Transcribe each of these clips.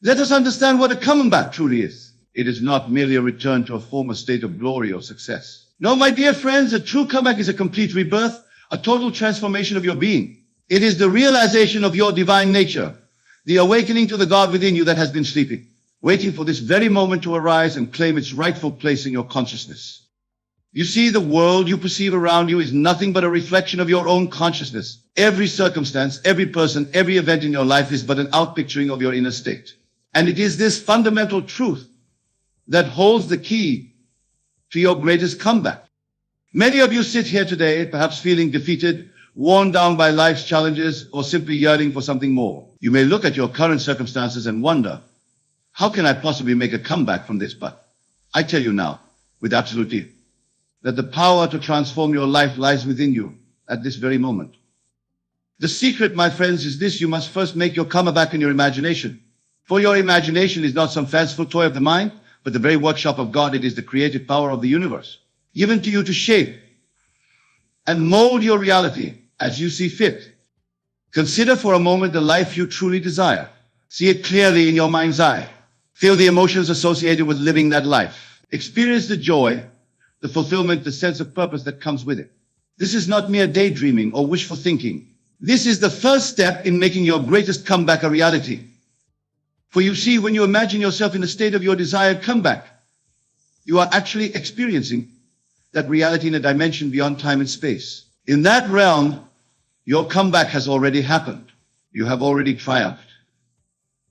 Let us understand what a comeback truly is. It is not merely a return to a former state of glory or success. No, my dear friends, a true comeback is a complete rebirth, a total transformation of your being. It is the realization of your divine nature, the awakening to the God within you that has been sleeping, waiting for this very moment to arise and claim its rightful place in your consciousness. You see, the world you perceive around you is nothing but a reflection of your own consciousness. Every circumstance, every person, every event in your life is but an outpicturing of your inner state. And it is this fundamental truth that holds the key to your greatest comeback. Many of you sit here today, perhaps feeling defeated, worn down by life's challenges, or simply yearning for something more. You may look at your current circumstances and wonder, how can I possibly make a comeback from this? But I tell you now, with absolutely, that the power to transform your life lies within you at this very moment. The secret, my friends, is this: you must first make your comeback in your imagination. For your imagination is not some fanciful toy of the mind, but the very workshop of God. It is the creative power of the universe, given to you to shape and mold your reality as you see fit. Consider for a moment the life you truly desire. See it clearly in your mind's eye. Feel the emotions associated with living that life. Experience the joy, the fulfillment, the sense of purpose that comes with it. This is not mere daydreaming or wishful thinking. This is the first step in making your greatest comeback a reality. For you see, when you imagine yourself in the state of your desired comeback, you are actually experiencing that reality in a dimension beyond time and space. In that realm, your comeback has already happened. You have already triumphed.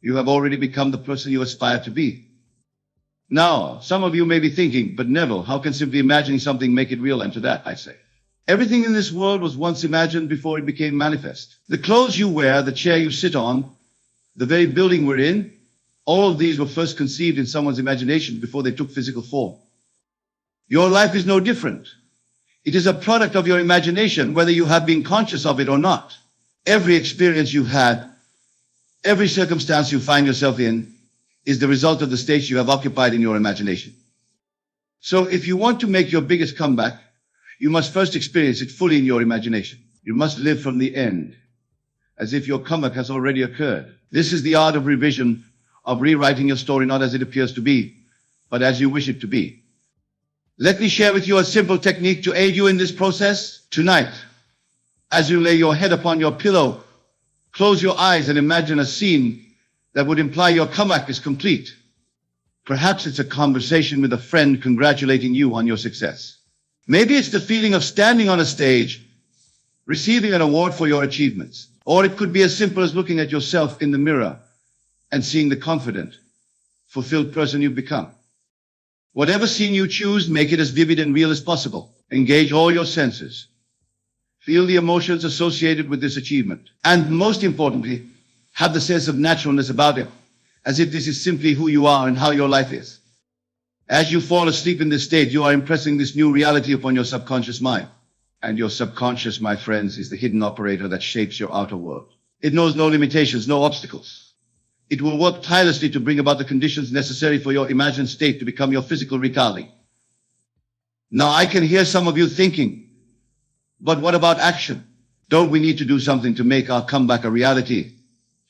You have already become the person you aspire to be. Now, some of you may be thinking, but Neville, how can simply imagining something make it real? And to that, I say, everything in this world was once imagined before it became manifest. The clothes you wear, the chair you sit on, the very building we're in, all of these were first conceived in someone's imagination before they took physical form. Your life is no different. It is a product of your imagination, whether you have been conscious of it or not. Every experience you've had, every circumstance you find yourself in, is the result of the states you have occupied in your imagination. So if you want to make your biggest comeback, you must first experience it fully in your imagination. You must live from the end, as if your comeback has already occurred. This is the art of revision, of rewriting your story not as it appears to be, but as you wish it to be. Let me share with you a simple technique to aid you in this process. Tonight, as you lay your head upon your pillow, close your eyes and imagine a scene that would imply your comeback is complete. Perhaps it's a conversation with a friend congratulating you on your success. Maybe it's the feeling of standing on a stage, receiving an award for your achievements. Or it could be as simple as looking at yourself in the mirror and seeing the confident, fulfilled person you've become. Whatever scene you choose, make it as vivid and real as possible. Engage all your senses. Feel the emotions associated with this achievement. And most importantly, have the sense of naturalness about it, as if this is simply who you are and how your life is. As you fall asleep in this state, you are impressing this new reality upon your subconscious mind. And your subconscious, my friends, is the hidden operator that shapes your outer world. It knows no limitations, no obstacles. It will work tirelessly to bring about the conditions necessary for your imagined state to become your physical reality. Now, I can hear some of you thinking, but what about action? Don't we need to do something to make our comeback a reality?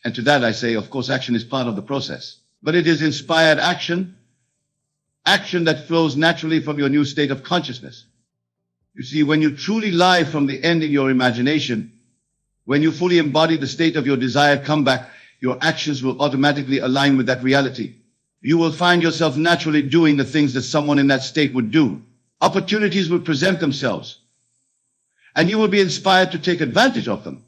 And to that I say, of course, action is part of the process. But it is inspired action, action that flows naturally from your new state of consciousness. You see, when you truly live from the end in your imagination, when you fully embody the state of your desired comeback, your actions will automatically align with that reality. You will find yourself naturally doing the things that someone in that state would do. Opportunities will present themselves, and you will be inspired to take advantage of them.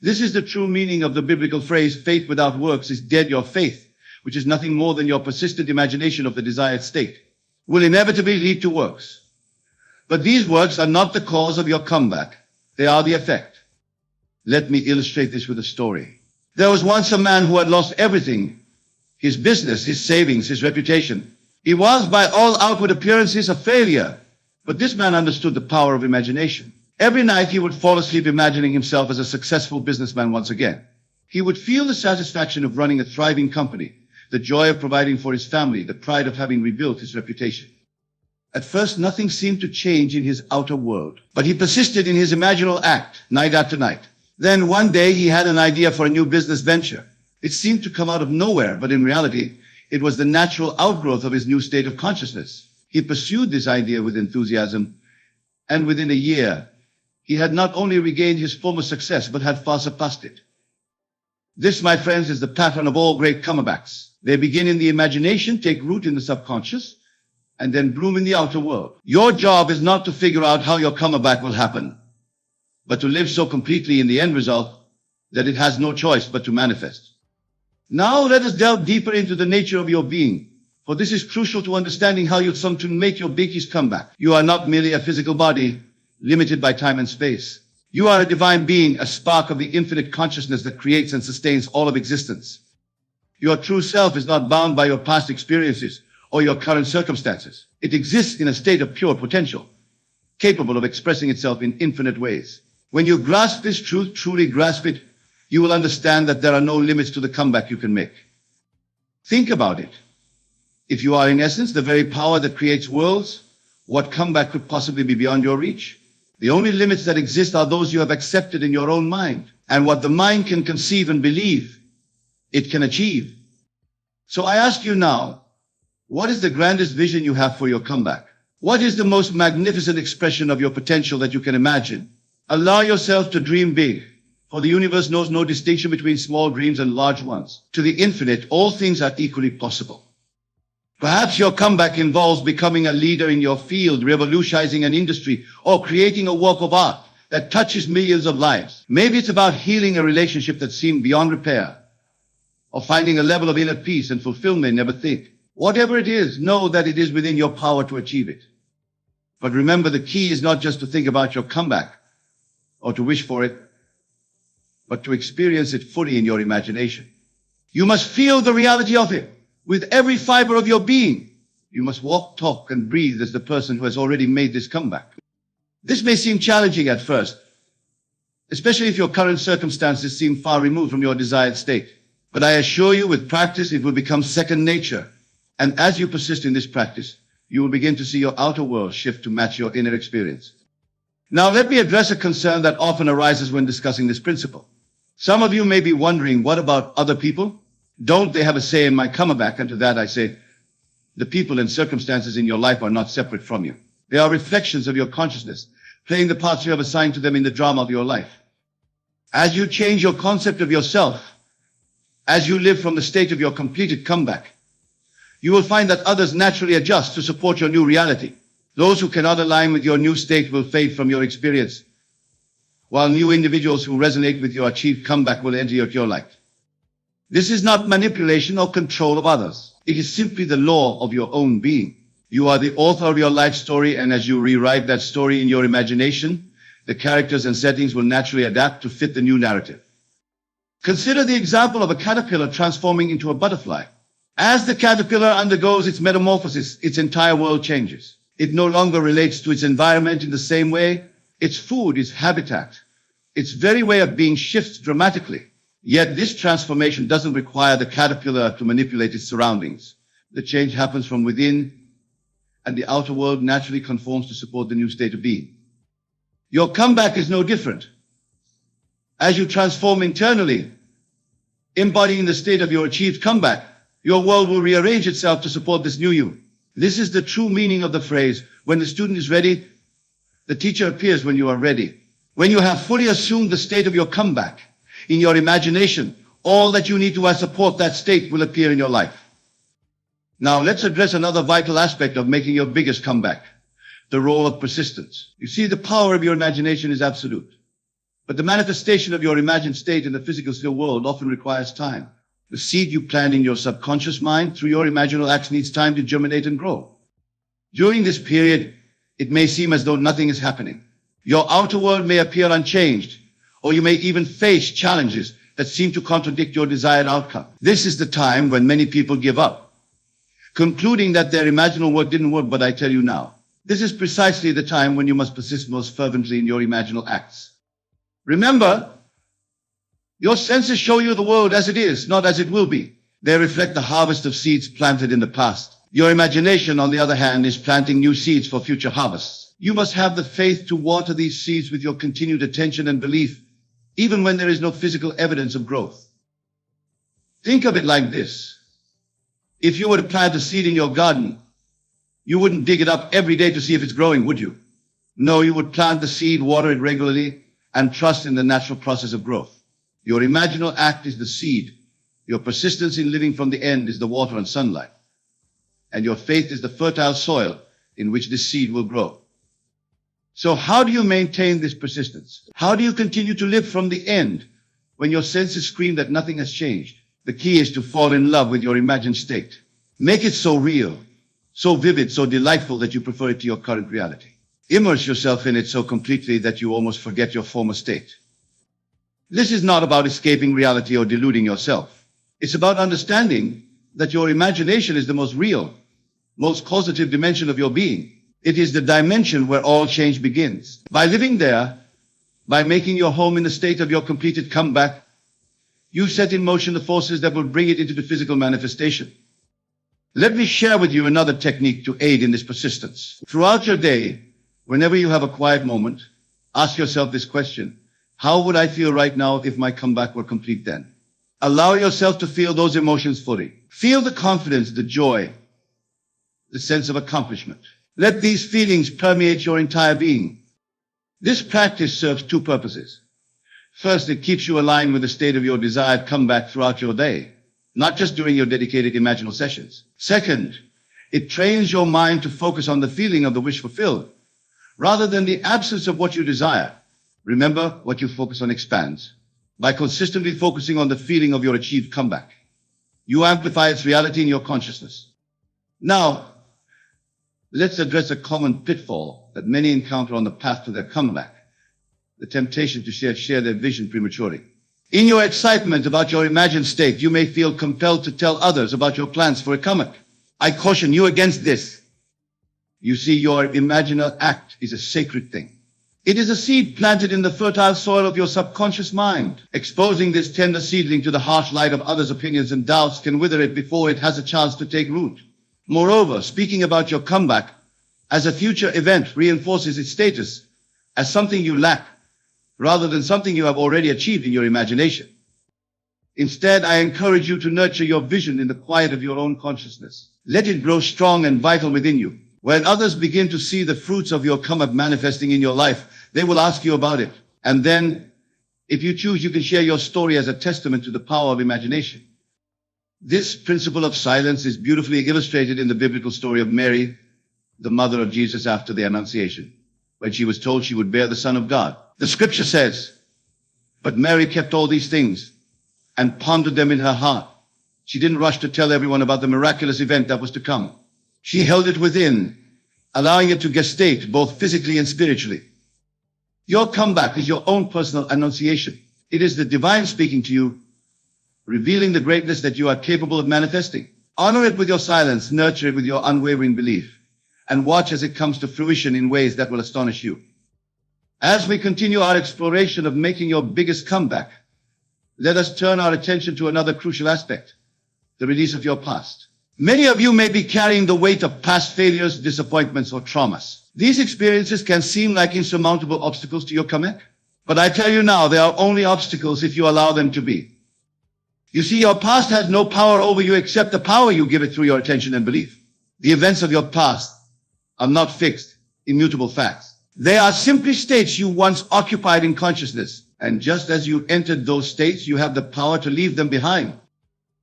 This is the true meaning of the biblical phrase, faith without works is dead. Your faith, which is nothing more than your persistent imagination of the desired state, will inevitably lead to works. But these works are not the cause of your comeback. They are the effect. Let me illustrate this with a story. There was once a man who had lost everything: his business, his savings, his reputation. He was, by all outward appearances, a failure. But this man understood the power of imagination. Every night he would fall asleep imagining himself as a successful businessman once again. He would feel the satisfaction of running a thriving company, the joy of providing for his family, the pride of having rebuilt his reputation. At first, nothing seemed to change in his outer world, but he persisted in his imaginal act, night after night. Then one day he had an idea for a new business venture. It seemed to come out of nowhere, but in reality, it was the natural outgrowth of his new state of consciousness. He pursued this idea with enthusiasm, and within a year, he had not only regained his former success, but had far surpassed it. This, my friends, is the pattern of all great comebacks. They begin in the imagination, take root in the subconscious, and then bloom in the outer world. Your job is not to figure out how your comeback will happen, but to live so completely in the end result that it has no choice but to manifest. Now let us delve deeper into the nature of your being, for this is crucial to understanding how you come to make your biggest comeback. You are not merely a physical body, limited by time and space. You are a divine being, a spark of the infinite consciousness that creates and sustains all of existence. Your true self is not bound by your past experiences or your current circumstances. It exists in a state of pure potential, capable of expressing itself in infinite ways. When you grasp this truth, truly grasp it, you will understand that there are no limits to the comeback you can make. Think about it. If you are in essence the very power that creates worlds, what comeback could possibly be beyond your reach? The only limits that exist are those you have accepted in your own mind. And what the mind can conceive and believe, it can achieve. So I ask you now, what is the grandest vision you have for your comeback? What is the most magnificent expression of your potential that you can imagine? Allow yourself to dream big, for the universe knows no distinction between small dreams and large ones. To the infinite, all things are equally possible. Perhaps your comeback involves becoming a leader in your field, revolutionizing an industry, or creating a work of art that touches millions of lives. Maybe it's about healing a relationship that seemed beyond repair, or finding a level of inner peace and fulfillment never think. Whatever it is, know that it is within your power to achieve it. But remember, the key is not just to think about your comeback, or to wish for it, but to experience it fully in your imagination. You must feel the reality of it. With every fiber of your being, you must walk, talk, and breathe as the person who has already made this comeback. This may seem challenging at first, especially if your current circumstances seem far removed from your desired state. But I assure you, with practice, it will become second nature. And as you persist in this practice, you will begin to see your outer world shift to match your inner experience. Now, let me address a concern that often arises when discussing this principle. Some of you may be wondering, what about other people? Don't they have a say in my comeback? And to that I say, the people and circumstances in your life are not separate from you. They are reflections of your consciousness, playing the parts you have assigned to them in the drama of your life. As you change your concept of yourself, as you live from the state of your completed comeback, you will find that others naturally adjust to support your new reality. Those who cannot align with your new state will fade from your experience, while new individuals who resonate with your achieved comeback will enter your life. This is not manipulation or control of others. It is simply the law of your own being. You are the author of your life story, and as you rewrite that story in your imagination, the characters and settings will naturally adapt to fit the new narrative. Consider the example of a caterpillar transforming into a butterfly. As the caterpillar undergoes its metamorphosis, its entire world changes. It no longer relates to its environment in the same way. Its food, its habitat, its very way of being shifts dramatically. Yet this transformation doesn't require the caterpillar to manipulate its surroundings. The change happens from within, and the outer world naturally conforms to support the new state of being. Your comeback is no different. As you transform internally, embodying the state of your achieved comeback, your world will rearrange itself to support this new you. This is the true meaning of the phrase, when the student is ready, the teacher appears when you are ready. When you have fully assumed the state of your comeback, in your imagination, all that you need to support that state will appear in your life. Now let's address another vital aspect of making your biggest comeback, the role of persistence. You see, the power of your imagination is absolute, but the manifestation of your imagined state in the physical still world often requires time. The seed you plant in your subconscious mind through your imaginal acts needs time to germinate and grow. During this period, it may seem as though nothing is happening. Your outer world may appear unchanged, or you may even face challenges that seem to contradict your desired outcome. This is the time when many people give up, concluding that their imaginal work didn't work. But I tell you now, this is precisely the time when you must persist most fervently in your imaginal acts. Remember, your senses show you the world as it is, not as it will be. They reflect the harvest of seeds planted in the past. Your imagination, on the other hand, is planting new seeds for future harvests. You must have the faith to water these seeds with your continued attention and belief, even when there is no physical evidence of growth. Think of it like this. If you were to plant a seed in your garden, you wouldn't dig it up every day to see if it's growing, would you? No, you would plant the seed, water it regularly, and trust in the natural process of growth. Your imaginal act is the seed. Your persistence in living from the end is the water and sunlight. And your faith is the fertile soil in which this seed will grow. So how do you maintain this persistence? How do you continue to live from the end when your senses scream that nothing has changed? The key is to fall in love with your imagined state. Make it so real, so vivid, so delightful that you prefer it to your current reality. Immerse yourself in it so completely that you almost forget your former state. This is not about escaping reality or deluding yourself. It's about understanding that your imagination is the most real, most causative dimension of your being. It is the dimension where all change begins. By living there, by making your home in the state of your completed comeback, you set in motion the forces that will bring it into the physical manifestation. Let me share with you another technique to aid in this persistence. Throughout your day, whenever you have a quiet moment, ask yourself this question: how would I feel right now if my comeback were complete then? Allow yourself to feel those emotions fully. Feel the confidence, the joy, the sense of accomplishment. Let these feelings permeate your entire being. This practice serves two purposes. First, it keeps you aligned with the state of your desired comeback throughout your day, not just during your dedicated imaginal sessions. Second, it trains your mind to focus on the feeling of the wish fulfilled, rather than the absence of what you desire. Remember, what you focus on expands. By consistently focusing on the feeling of your achieved comeback, you amplify its reality in your consciousness. Now, let's address a common pitfall that many encounter on the path to their comeback: the temptation to share their vision prematurely. In your excitement about your imagined state, you may feel compelled to tell others about your plans for a comeback. I caution you against this. You see, your imaginal act is a sacred thing. It is a seed planted in the fertile soil of your subconscious mind. Exposing this tender seedling to the harsh light of others' opinions and doubts can wither it before it has a chance to take root. Moreover, speaking about your comeback as a future event reinforces its status as something you lack, rather than something you have already achieved in your imagination. Instead, I encourage you to nurture your vision in the quiet of your own consciousness. Let it grow strong and vital within you. When others begin to see the fruits of your comeback manifesting in your life, they will ask you about it. And then, if you choose, you can share your story as a testament to the power of imagination. This principle of silence is beautifully illustrated in the biblical story of Mary, the mother of Jesus after the Annunciation, when she was told she would bear the Son of God. The scripture says, "But Mary kept all these things and pondered them in her heart." She didn't rush to tell everyone about the miraculous event that was to come. She held it within, allowing it to gestate both physically and spiritually. Your comeback is your own personal annunciation. It is the divine speaking to you, revealing the greatness that you are capable of manifesting. Honor it with your silence, nurture it with your unwavering belief, and watch as it comes to fruition in ways that will astonish you. As we continue our exploration of making your biggest comeback, let us turn our attention to another crucial aspect: the release of your past. Many of you may be carrying the weight of past failures, disappointments, or traumas. These experiences can seem like insurmountable obstacles to your comeback, but I tell you now, they are only obstacles if you allow them to be. You see, your past has no power over you except the power you give it through your attention and belief. The events of your past are not fixed, immutable facts. They are simply states you once occupied in consciousness, and just as you entered those states, you have the power to leave them behind.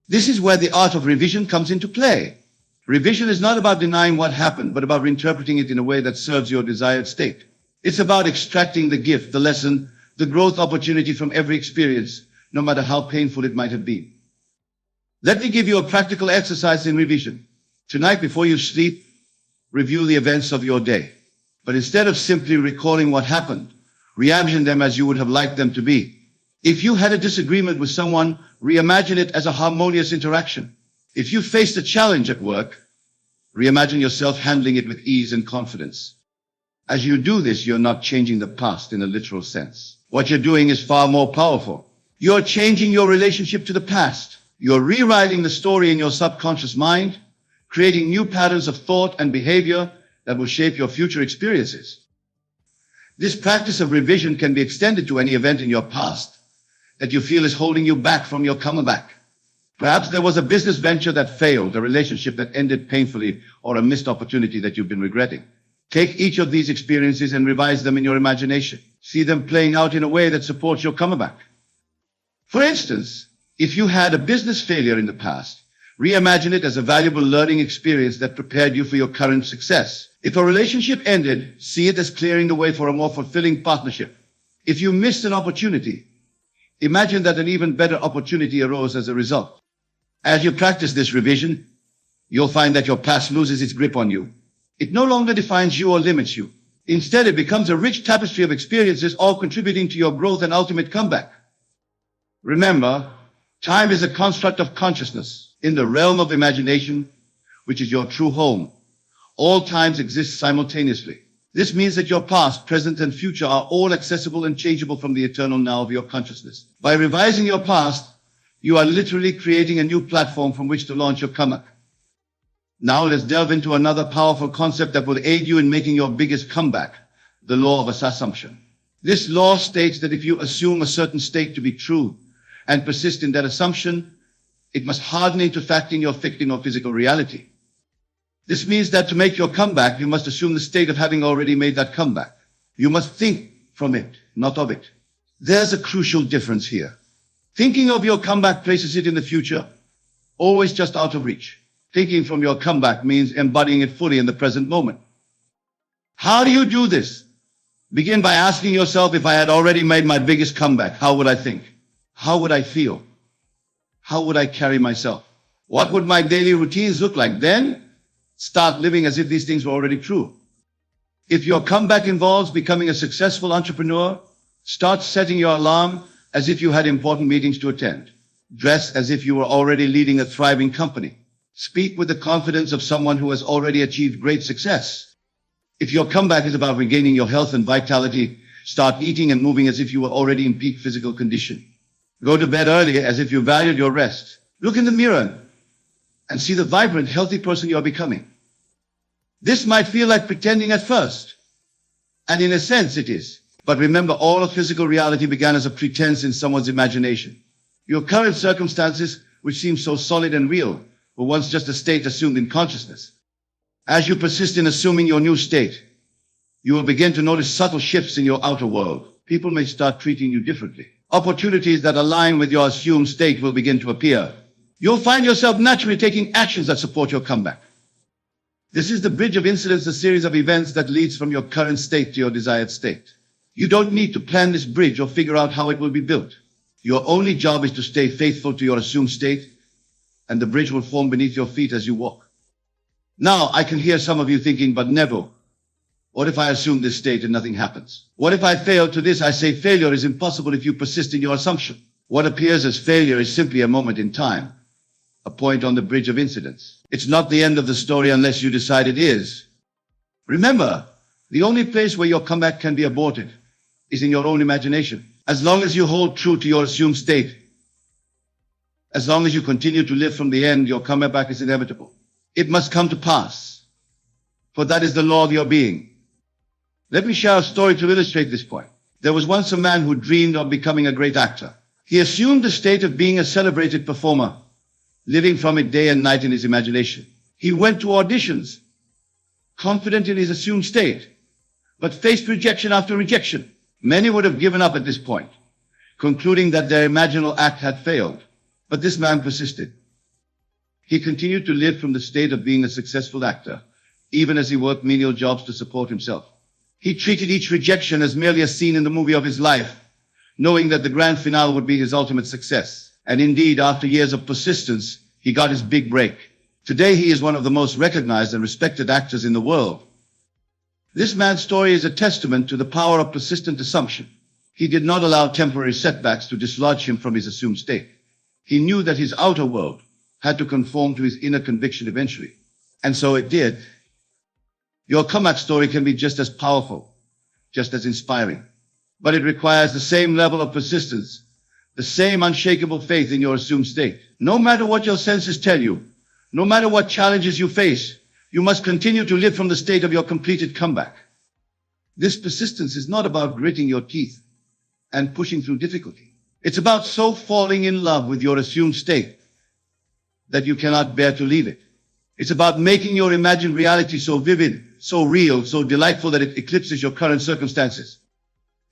This is where the art of revision comes into play. Revision is not about denying what happened, but about reinterpreting it in a way that serves your desired state. It's about extracting the gift, the lesson, the growth opportunity from every experience, no matter how painful it might have been. Let me give you a practical exercise in revision. Tonight, before you sleep, review the events of your day. But instead of simply recalling what happened, reimagine them as you would have liked them to be. If you had a disagreement with someone, reimagine it as a harmonious interaction. If you faced a challenge at work, reimagine yourself handling it with ease and confidence. As you do this, you're not changing the past in a literal sense. What you're doing is far more powerful. You're changing your relationship to the past. You're rewriting the story in your subconscious mind, creating new patterns of thought and behavior that will shape your future experiences. This practice of revision can be extended to any event in your past that you feel is holding you back from your comeback. Perhaps there was a business venture that failed, a relationship that ended painfully, or a missed opportunity that you've been regretting. Take each of these experiences and revise them in your imagination. See them playing out in a way that supports your comeback. For instance, if you had a business failure in the past, reimagine it as a valuable learning experience that prepared you for your current success. If a relationship ended, see it as clearing the way for a more fulfilling partnership. If you missed an opportunity, imagine that an even better opportunity arose as a result. As you practice this revision, you'll find that your past loses its grip on you. It no longer defines you or limits you. Instead, it becomes a rich tapestry of experiences, all contributing to your growth and ultimate comeback. Remember, time is a construct of consciousness. In the realm of imagination, which is your true home, all times exist simultaneously. This means that your past, present, and future are all accessible and changeable from the eternal now of your consciousness. By revising your past, you are literally creating a new platform from which to launch your comeback. Now let's delve into another powerful concept that will aid you in making your biggest comeback, the law of assumption. This law states that if you assume a certain state to be true and persist in that assumption, it must harden into fact in your ficting or physical reality. This means that to make your comeback, you must assume the state of having already made that comeback. You must think from it, not of it. There's a crucial difference here. Thinking of your comeback places it in the future, always just out of reach. Thinking from your comeback means embodying it fully in the present moment. How do you do this? Begin by asking yourself, if I had already made my biggest comeback, how would I think? How would I feel? How would I carry myself? What would my daily routines look like? Then, start living as if these things were already true. If your comeback involves becoming a successful entrepreneur, start setting your alarm as if you had important meetings to attend. Dress as if you were already leading a thriving company. Speak with the confidence of someone who has already achieved great success. If your comeback is about regaining your health and vitality, start eating and moving as if you were already in peak physical condition. Go to bed early as if you valued your rest. Look in the mirror and see the vibrant, healthy person you are becoming. This might feel like pretending at first, and in a sense it is. But remember, all of physical reality began as a pretense in someone's imagination. Your current circumstances, which seem so solid and real, were once just a state assumed in consciousness. As you persist in assuming your new state, you will begin to notice subtle shifts in your outer world. People may start treating you differently. Opportunities that align with your assumed state will begin to appear. You'll find yourself naturally taking actions that support your comeback. This is the bridge of incidents, a series of events that leads from your current state to your desired state. You don't need to plan this bridge or figure out how it will be built. Your only job is to stay faithful to your assumed state, and the bridge will form beneath your feet as you walk. Now, I can hear some of you thinking, but Neville, what if I assume this state and nothing happens? What if I fail to this? I say failure is impossible if you persist in your assumption. What appears as failure is simply a moment in time, a point on the bridge of incidents. It's not the end of the story unless you decide it is. Remember, the only place where your comeback can be aborted is in your own imagination. As long as you hold true to your assumed state, as long as you continue to live from the end, your comeback is inevitable. It must come to pass, for that is the law of your being. Let me share a story to illustrate this point. There was once a man who dreamed of becoming a great actor. He assumed the state of being a celebrated performer, living from it day and night in his imagination. He went to auditions, confident in his assumed state, but faced rejection after rejection. Many would have given up at this point, concluding that their imaginal act had failed. But this man persisted. He continued to live from the state of being a successful actor, even as he worked menial jobs to support himself. He treated each rejection as merely a scene in the movie of his life, knowing that the grand finale would be his ultimate success. And indeed, after years of persistence, he got his big break. Today, he is one of the most recognized and respected actors in the world. This man's story is a testament to the power of persistent assumption. He did not allow temporary setbacks to dislodge him from his assumed state. He knew that his outer world had to conform to his inner conviction eventually. And so it did. Your comeback story can be just as powerful, just as inspiring. But it requires the same level of persistence, the same unshakable faith in your assumed state. No matter what your senses tell you, no matter what challenges you face, you must continue to live from the state of your completed comeback. This persistence is not about gritting your teeth and pushing through difficulty. It's about so falling in love with your assumed state that you cannot bear to leave it. It's about making your imagined reality so vivid, so real, so delightful that it eclipses your current circumstances.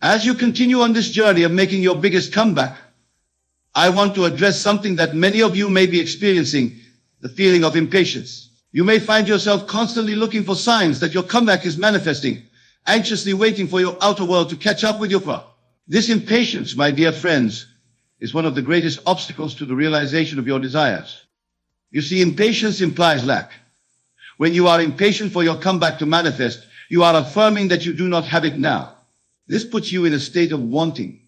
As you continue on this journey of making your biggest comeback, I want to address something that many of you may be experiencing, the feeling of impatience. You may find yourself constantly looking for signs that your comeback is manifesting, anxiously waiting for your outer world to catch up with your core. This impatience, my dear friends, is one of the greatest obstacles to the realization of your desires. You see, impatience implies lack. When you are impatient for your comeback to manifest, you are affirming that you do not have it now. This puts you in a state of wanting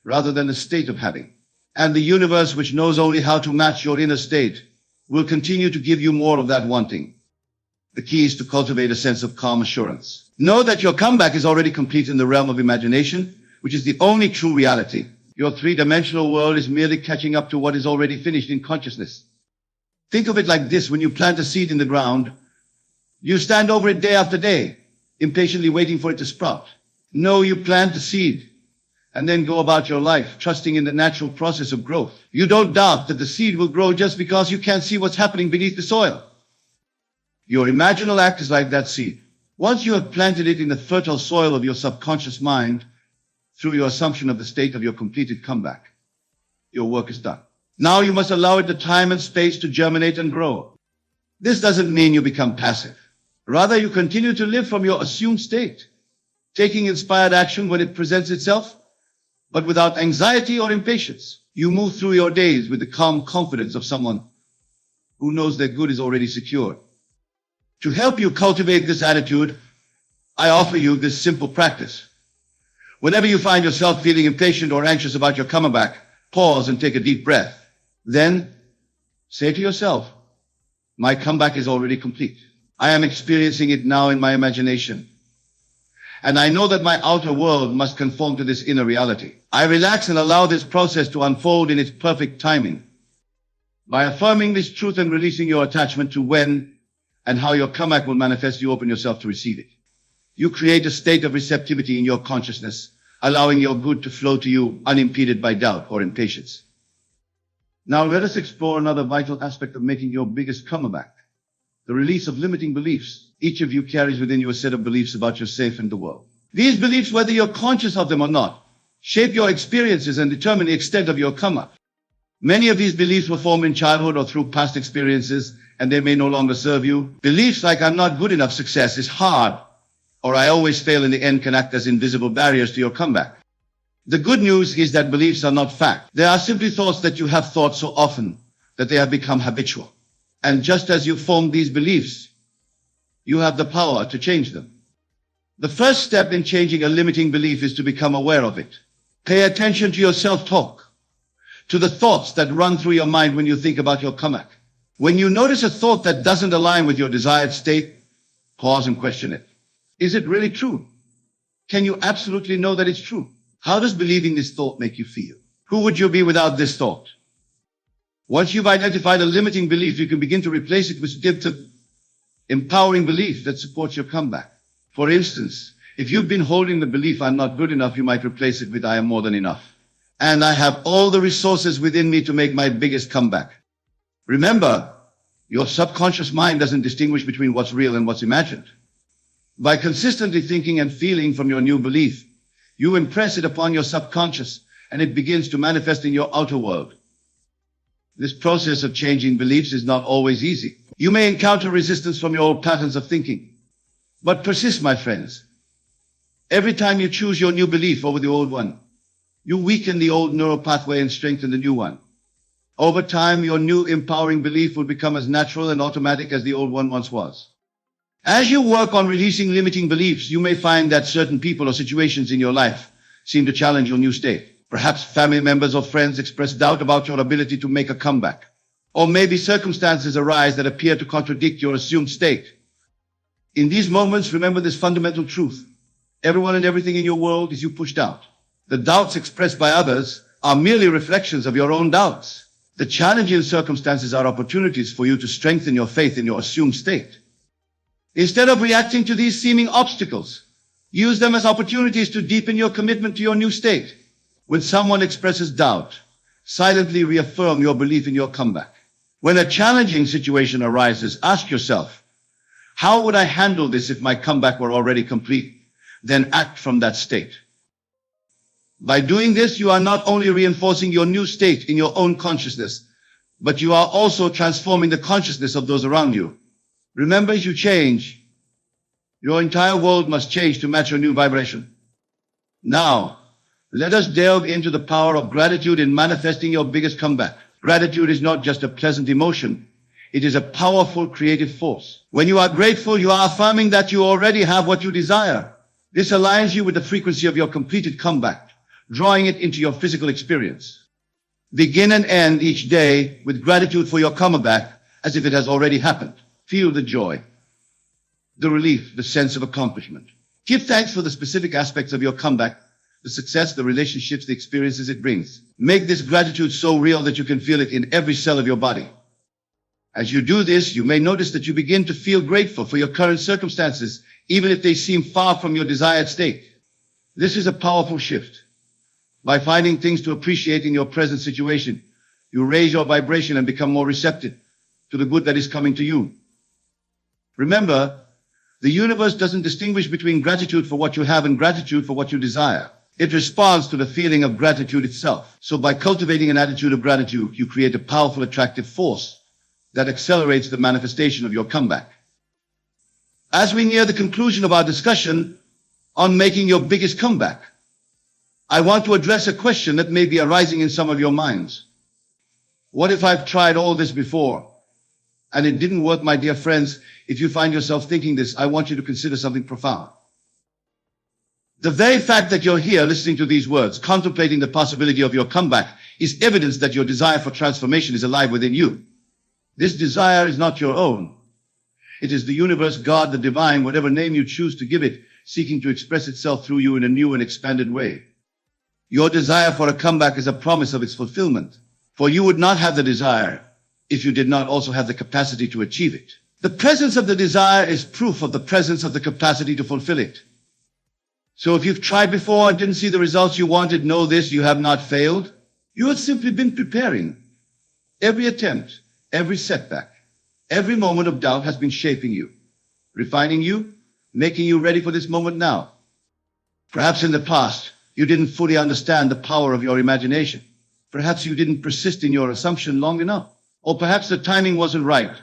rather than a state of having. And the universe, which knows only how to match your inner state, will continue to give you more of that wanting. The key is to cultivate a sense of calm assurance. Know that your comeback is already complete in the realm of imagination, which is the only true reality. Your three-dimensional world is merely catching up to what is already finished in consciousness. Think of it like this: when you plant a seed in the ground, you stand over it day after day, impatiently waiting for it to sprout. No, you plant the seed and then go about your life, trusting in the natural process of growth. You don't doubt that the seed will grow just because you can't see what's happening beneath the soil. Your imaginal act is like that seed. Once you have planted it in the fertile soil of your subconscious mind, through your assumption of the state of your completed comeback, your work is done. Now you must allow it the time and space to germinate and grow. This doesn't mean you become passive. Rather, you continue to live from your assumed state, taking inspired action when it presents itself, but without anxiety or impatience. You move through your days with the calm confidence of someone who knows their good is already secured. To help you cultivate this attitude, I offer you this simple practice. Whenever you find yourself feeling impatient or anxious about your comeback, pause and take a deep breath. Then say to yourself, my comeback is already complete. I am experiencing it now in my imagination. And I know that my outer world must conform to this inner reality. I relax and allow this process to unfold in its perfect timing. By affirming this truth and releasing your attachment to when and how your comeback will manifest, you open yourself to receive it. You create a state of receptivity in your consciousness, allowing your good to flow to you unimpeded by doubt or impatience. Now let us explore another vital aspect of making your biggest comeback: the release of limiting beliefs. Each of you carries within you a set of beliefs about yourself and the world. These beliefs, whether you're conscious of them or not, shape your experiences and determine the extent of your comeback. Many of these beliefs were formed in childhood or through past experiences, and they may no longer serve you. Beliefs like "I'm not good enough," "success is hard," or "I always fail in the end" can act as invisible barriers to your comeback. The good news is that beliefs are not fact. They are simply thoughts that you have thought so often that they have become habitual. And just as you form these beliefs, you have the power to change them. The first step in changing a limiting belief is to become aware of it. Pay attention to your self-talk, to the thoughts that run through your mind when you think about your comeback. When you notice a thought that doesn't align with your desired state, pause and question it. Is it really true? Can you absolutely know that it's true? How does believing this thought make you feel? Who would you be without this thought? Once you've identified a limiting belief, you can begin to replace it with subjective, empowering belief that supports your comeback. For instance, if you've been holding the belief "I'm not good enough," you might replace it with "I am more than enough. And I have all the resources within me to make my biggest comeback." Remember, your subconscious mind doesn't distinguish between what's real and what's imagined. By consistently thinking and feeling from your new belief, you impress it upon your subconscious, and it begins to manifest in your outer world. This process of changing beliefs is not always easy. You may encounter resistance from your old patterns of thinking, but persist, my friends. Every time you choose your new belief over the old one, you weaken the old neural pathway and strengthen the new one. Over time, your new empowering belief will become as natural and automatic as the old one once was. As you work on releasing limiting beliefs, you may find that certain people or situations in your life seem to challenge your new state. Perhaps family members or friends express doubt about your ability to make a comeback. Or maybe circumstances arise that appear to contradict your assumed state. In these moments, remember this fundamental truth: everyone and everything in your world is you pushed out. The doubts expressed by others are merely reflections of your own doubts. The challenging circumstances are opportunities for you to strengthen your faith in your assumed state. Instead of reacting to these seeming obstacles, use them as opportunities to deepen your commitment to your new state. When someone expresses doubt, silently reaffirm your belief in your comeback. When a challenging situation arises, ask yourself, how would I handle this if my comeback were already complete? Then act from that state. By doing this, you are not only reinforcing your new state in your own consciousness, but you are also transforming the consciousness of those around you. Remember, as you change, your entire world must change to match your new vibration. Now, let us delve into the power of gratitude in manifesting your biggest comeback. Gratitude is not just a pleasant emotion. It is a powerful creative force. When you are grateful, you are affirming that you already have what you desire. This aligns you with the frequency of your completed comeback, drawing it into your physical experience. Begin and end each day with gratitude for your comeback as if it has already happened. Feel the joy, the relief, the sense of accomplishment. Give thanks for the specific aspects of your comeback, the success, the relationships, the experiences it brings. Make this gratitude so real that you can feel it in every cell of your body. As you do this, you may notice that you begin to feel grateful for your current circumstances, even if they seem far from your desired state. This is a powerful shift. By finding things to appreciate in your present situation, you raise your vibration and become more receptive to the good that is coming to you. Remember, the universe doesn't distinguish between gratitude for what you have and gratitude for what you desire. It responds to the feeling of gratitude itself. So by cultivating an attitude of gratitude, you create a powerful, attractive force that accelerates the manifestation of your comeback. As we near the conclusion of our discussion on making your biggest comeback, I want to address a question that may be arising in some of your minds. What if I've tried all this before and it didn't work? My dear friends, if you find yourself thinking this, I want you to consider something profound. The very fact that you're here listening to these words, contemplating the possibility of your comeback, is evidence that your desire for transformation is alive within you. This desire is not your own. It is the universe, God, the divine, whatever name you choose to give it, seeking to express itself through you in a new and expanded way. Your desire for a comeback is a promise of its fulfillment, for you would not have the desire if you did not also have the capacity to achieve it. The presence of the desire is proof of the presence of the capacity to fulfill it. So if you've tried before and didn't see the results you wanted, know this: you have not failed. You have simply been preparing. Every attempt, every setback, every moment of doubt has been shaping you, refining you, making you ready for this moment now. Perhaps in the past, you didn't fully understand the power of your imagination. Perhaps you didn't persist in your assumption long enough. Or perhaps the timing wasn't right,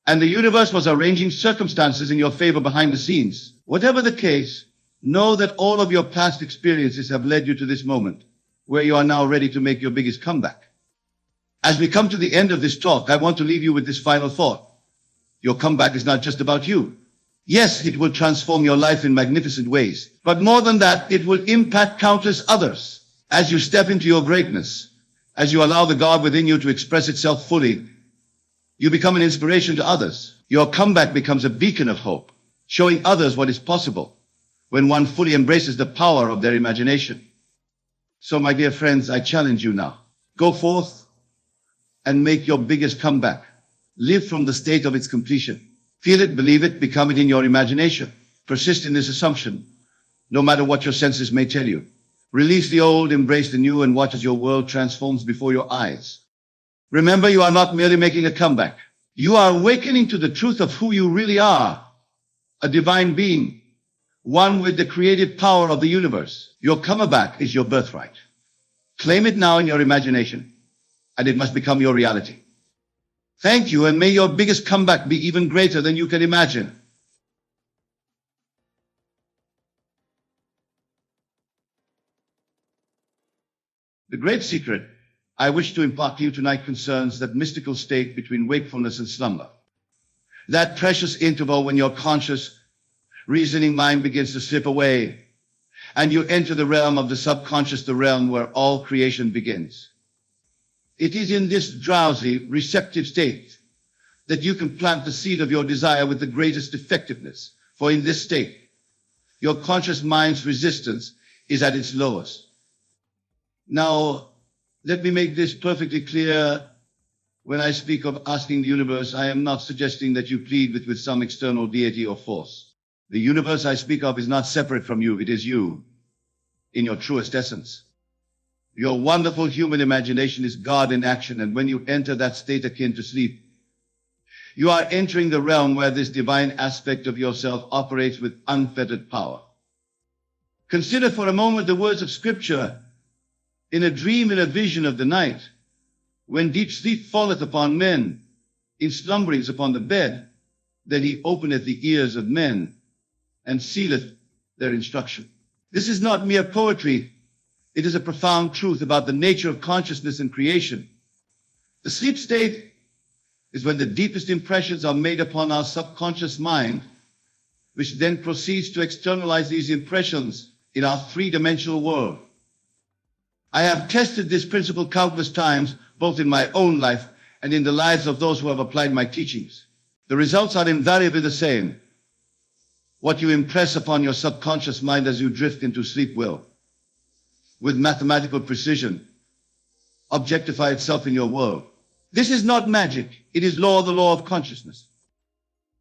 and the universe was arranging circumstances in your favor behind the scenes. Whatever the case, know that all of your past experiences have led you to this moment, where you are now ready to make your biggest comeback. As we come to the end of this talk, I want to leave you with this final thought. Your comeback is not just about you. Yes, it will transform your life in magnificent ways, but more than that, it will impact countless others. As you step into your greatness, as you allow the God within you to express itself fully, you become an inspiration to others. Your comeback becomes a beacon of hope, showing others what is possible when one fully embraces the power of their imagination. So, my dear friends, I challenge you now. Go forth and make your biggest comeback. Live from the state of its completion. Feel it, believe it, become it in your imagination. Persist in this assumption, no matter what your senses may tell you. Release the old, embrace the new, and watch as your world transforms before your eyes. Remember, you are not merely making a comeback. You are awakening to the truth of who you really are, a divine being, one with the creative power of the universe. Your comeback is your birthright. Claim it now in your imagination, and it must become your reality. Thank you, and may your biggest comeback be even greater than you can imagine. The great secret I wish to impart to you tonight concerns that mystical state between wakefulness and slumber. That precious interval when your conscious, reasoning mind begins to slip away, and you enter the realm of the subconscious, the realm where all creation begins. It is in this drowsy, receptive state that you can plant the seed of your desire with the greatest effectiveness. For in this state, your conscious mind's resistance is at its lowest. Now, let me make this perfectly clear. When I speak of asking the universe, I am not suggesting that you plead with some external deity or force. The universe I speak of is not separate from you. It is you, in your truest essence. Your wonderful human imagination is God in action, and when you enter that state akin to sleep, you are entering the realm where this divine aspect of yourself operates with unfettered power. Consider for a moment the words of Scripture. In a dream, in a vision of the night, when deep sleep falleth upon men, in slumberings upon the bed, then he openeth the ears of men, and sealeth their instruction. This is not mere poetry. It is a profound truth about the nature of consciousness and creation. The sleep state is when the deepest impressions are made upon our subconscious mind, which then proceeds to externalize these impressions in our three-dimensional world. I have tested this principle countless times, both in my own life and in the lives of those who have applied my teachings. The results are invariably the same. What you impress upon your subconscious mind as you drift into sleep will, with mathematical precision, objectify itself in your world. This is not magic. It is the law of consciousness.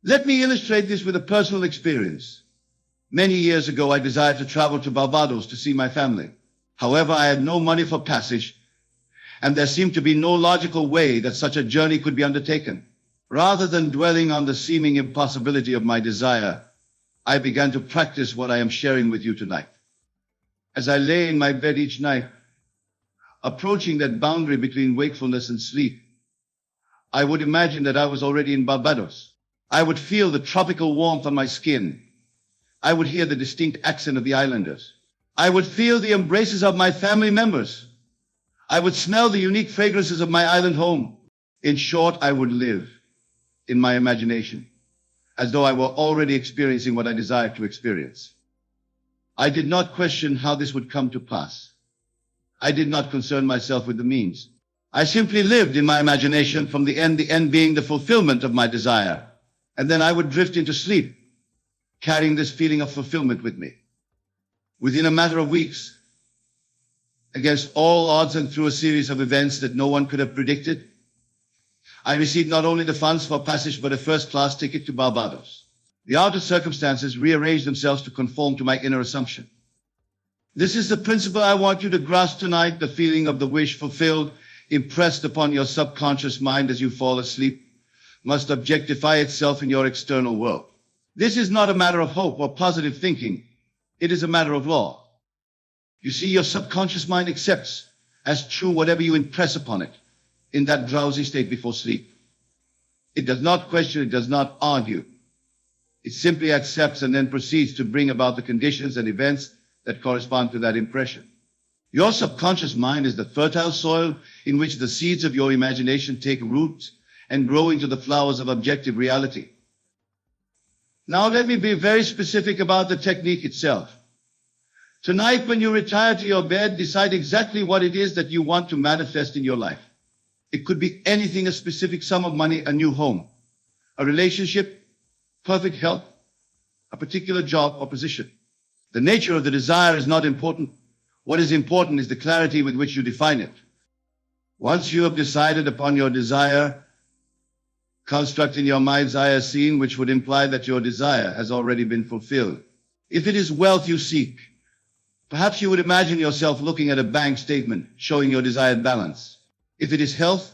Let me illustrate this with a personal experience. Many years ago, I desired to travel to Barbados to see my family. However, I had no money for passage, and there seemed to be no logical way that such a journey could be undertaken. Rather than dwelling on the seeming impossibility of my desire, I began to practice what I am sharing with you tonight. As I lay in my bed each night, approaching that boundary between wakefulness and sleep, I would imagine that I was already in Barbados. I would feel the tropical warmth on my skin. I would hear the distinct accent of the islanders. I would feel the embraces of my family members. I would smell the unique fragrances of my island home. In short, I would live in my imagination, as though I were already experiencing what I desired to experience. I did not question how this would come to pass. I did not concern myself with the means. I simply lived in my imagination from the end being the fulfillment of my desire. And then I would drift into sleep, carrying this feeling of fulfillment with me. Within a matter of weeks, against all odds and through a series of events that no one could have predicted, I received not only the funds for passage, but a first-class ticket to Barbados. The outer circumstances rearranged themselves to conform to my inner assumption. This is the principle I want you to grasp tonight, the feeling of the wish fulfilled, impressed upon your subconscious mind as you fall asleep, must objectify itself in your external world. This is not a matter of hope or positive thinking. It is a matter of law. You see, your subconscious mind accepts as true whatever you impress upon it in that drowsy state before sleep. It does not question, it does not argue. It simply accepts and then proceeds to bring about the conditions and events that correspond to that impression. Your subconscious mind is the fertile soil in which the seeds of your imagination take root and grow into the flowers of objective reality. Now let me be very specific about the technique itself. Tonight, when you retire to your bed, decide exactly what it is that you want to manifest in your life. It could be anything: a specific sum of money, a new home, a relationship, perfect health, a particular job or position. The nature of the desire is not important. What is important is the clarity with which you define it. Once you have decided upon your desire, construct in your mind's eye a scene which would imply that your desire has already been fulfilled. If it is wealth you seek, perhaps you would imagine yourself looking at a bank statement showing your desired balance. If it is health,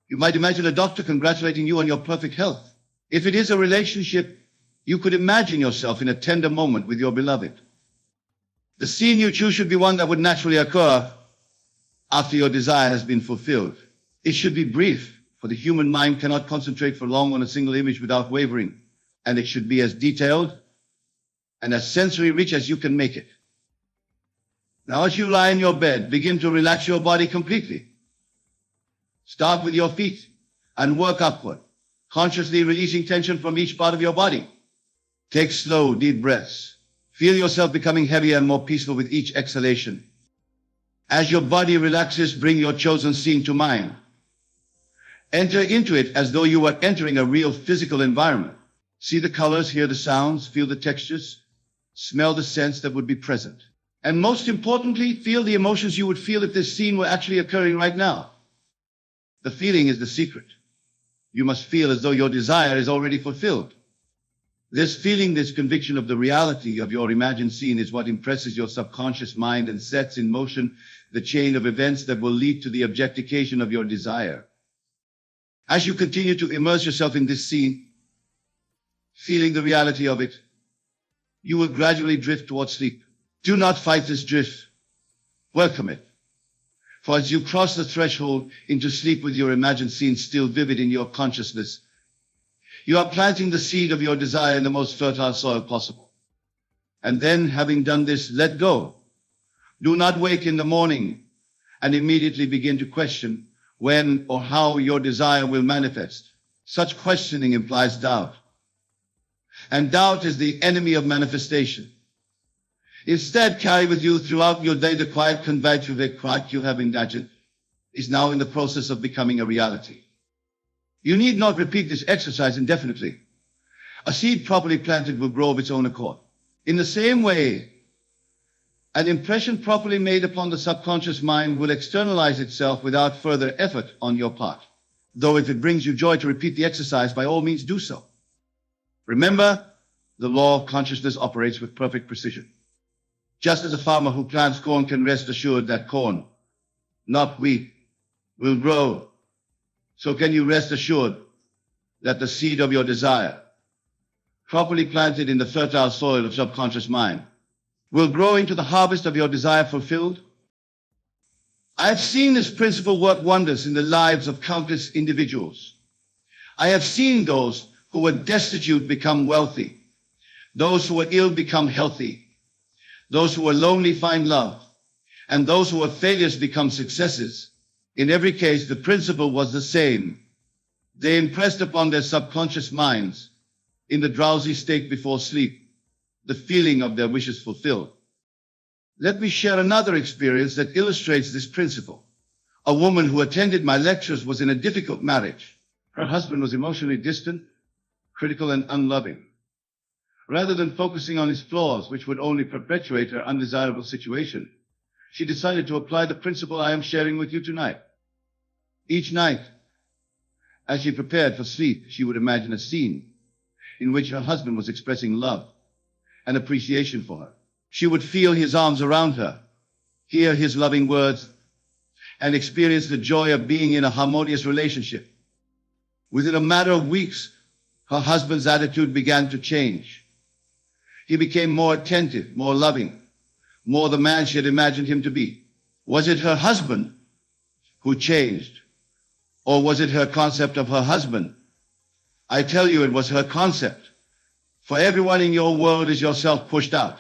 you might imagine a doctor congratulating you on your perfect health. If it is a relationship, you could imagine yourself in a tender moment with your beloved. The scene you choose should be one that would naturally occur after your desire has been fulfilled. It should be brief, for the human mind cannot concentrate for long on a single image without wavering, and it should be as detailed and as sensory rich as you can make it. Now, as you lie in your bed, begin to relax your body completely. Start with your feet and work upward, consciously releasing tension from each part of your body. Take slow, deep breaths. Feel yourself becoming heavier and more peaceful with each exhalation. As your body relaxes, bring your chosen scene to mind. Enter into it as though you were entering a real physical environment. See the colors, hear the sounds, feel the textures, smell the scents that would be present. And most importantly, feel the emotions you would feel if this scene were actually occurring right now. The feeling is the secret. You must feel as though your desire is already fulfilled. This feeling, this conviction of the reality of your imagined scene is what impresses your subconscious mind and sets in motion the chain of events that will lead to the objectification of your desire. As you continue to immerse yourself in this scene, feeling the reality of it, you will gradually drift towards sleep. Do not fight this drift. Welcome it. For as you cross the threshold into sleep with your imagined scene still vivid in your consciousness, you are planting the seed of your desire in the most fertile soil possible. And then, having done this, let go. Do not wake in the morning and immediately begin to question when or how your desire will manifest. Such questioning implies doubt. And doubt is the enemy of manifestation. Instead, carry with you throughout your day the quiet conviction that what you have imagined is now in the process of becoming a reality. You need not repeat this exercise indefinitely. A seed properly planted will grow of its own accord. In the same way, an impression properly made upon the subconscious mind will externalize itself without further effort on your part. Though if it brings you joy to repeat the exercise, by all means do so. Remember, the law of consciousness operates with perfect precision. Just as a farmer who plants corn can rest assured that corn, not wheat, will grow, so can you rest assured that the seed of your desire, properly planted in the fertile soil of subconscious mind, will grow into the harvest of your desire fulfilled? I have seen this principle work wonders in the lives of countless individuals. I have seen those who were destitute become wealthy, those who were ill become healthy, those who were lonely find love, and those who were failures become successes. In every case, the principle was the same. They impressed upon their subconscious minds, in the drowsy state before sleep, the feeling of their wishes fulfilled. Let me share another experience that illustrates this principle. A woman who attended my lectures was in a difficult marriage. Her husband was emotionally distant, critical, and unloving. Rather than focusing on his flaws, which would only perpetuate her undesirable situation, she decided to apply the principle I am sharing with you tonight. Each night, as she prepared for sleep, she would imagine a scene in which her husband was expressing love and appreciation for her. She would feel his arms around her, hear his loving words, and experience the joy of being in a harmonious relationship. Within a matter of weeks, her husband's attitude began to change. He became more attentive, more loving, more the man she had imagined him to be. Was it her husband who changed? Or was it her concept of her husband? I tell you, it was her concept. For everyone in your world is yourself pushed out.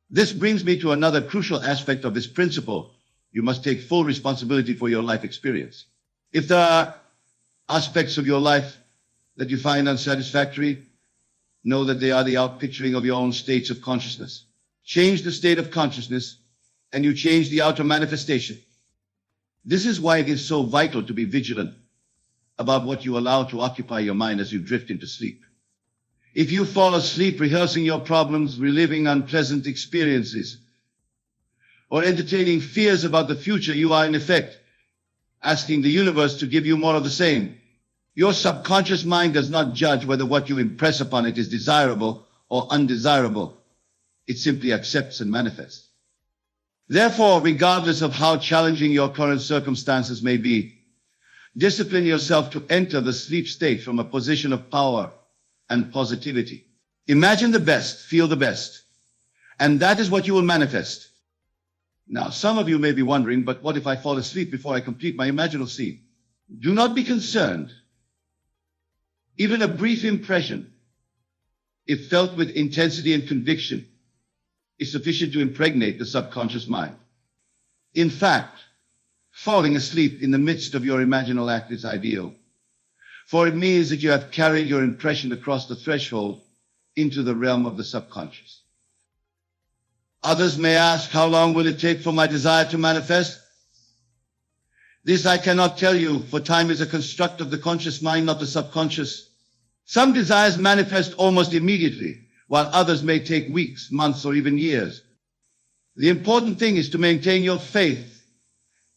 This brings me to another crucial aspect of this principle. You must take full responsibility for your life experience. If there are aspects of your life that you find unsatisfactory, know that they are the outpicturing of your own states of consciousness. Change the state of consciousness, and you change the outer manifestation. This is why it is so vital to be vigilant about what you allow to occupy your mind as you drift into sleep. If you fall asleep rehearsing your problems, reliving unpleasant experiences, or entertaining fears about the future, you are in effect asking the universe to give you more of the same. Your subconscious mind does not judge whether what you impress upon it is desirable or undesirable. It simply accepts and manifests. Therefore, regardless of how challenging your current circumstances may be, discipline yourself to enter the sleep state from a position of power and positivity. Imagine the best, feel the best, and that is what you will manifest. Now, some of you may be wondering, but what if I fall asleep before I complete my imaginal scene? Do not be concerned. Even a brief impression, if felt with intensity and conviction, is sufficient to impregnate the subconscious mind. In fact, falling asleep in the midst of your imaginal act is ideal, for it means that you have carried your impression across the threshold into the realm of the subconscious. Others may ask, how long will it take for my desire to manifest? This I cannot tell you, for time is a construct of the conscious mind, not the subconscious. Some desires manifest almost immediately, while others may take weeks, months, or even years. The important thing is to maintain your faith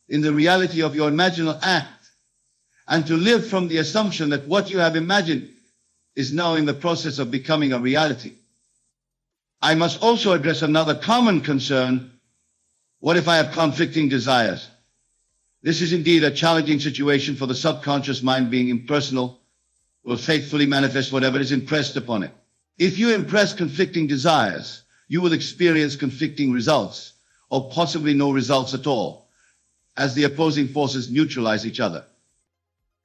in the reality of your imaginal act, and to live from the assumption that what you have imagined is now in the process of becoming a reality. I must also address another common concern. What if I have conflicting desires? This is indeed a challenging situation, for the subconscious mind, being impersonal, will faithfully manifest whatever is impressed upon it. If you impress conflicting desires, you will experience conflicting results, or possibly no results at all, as the opposing forces neutralize each other.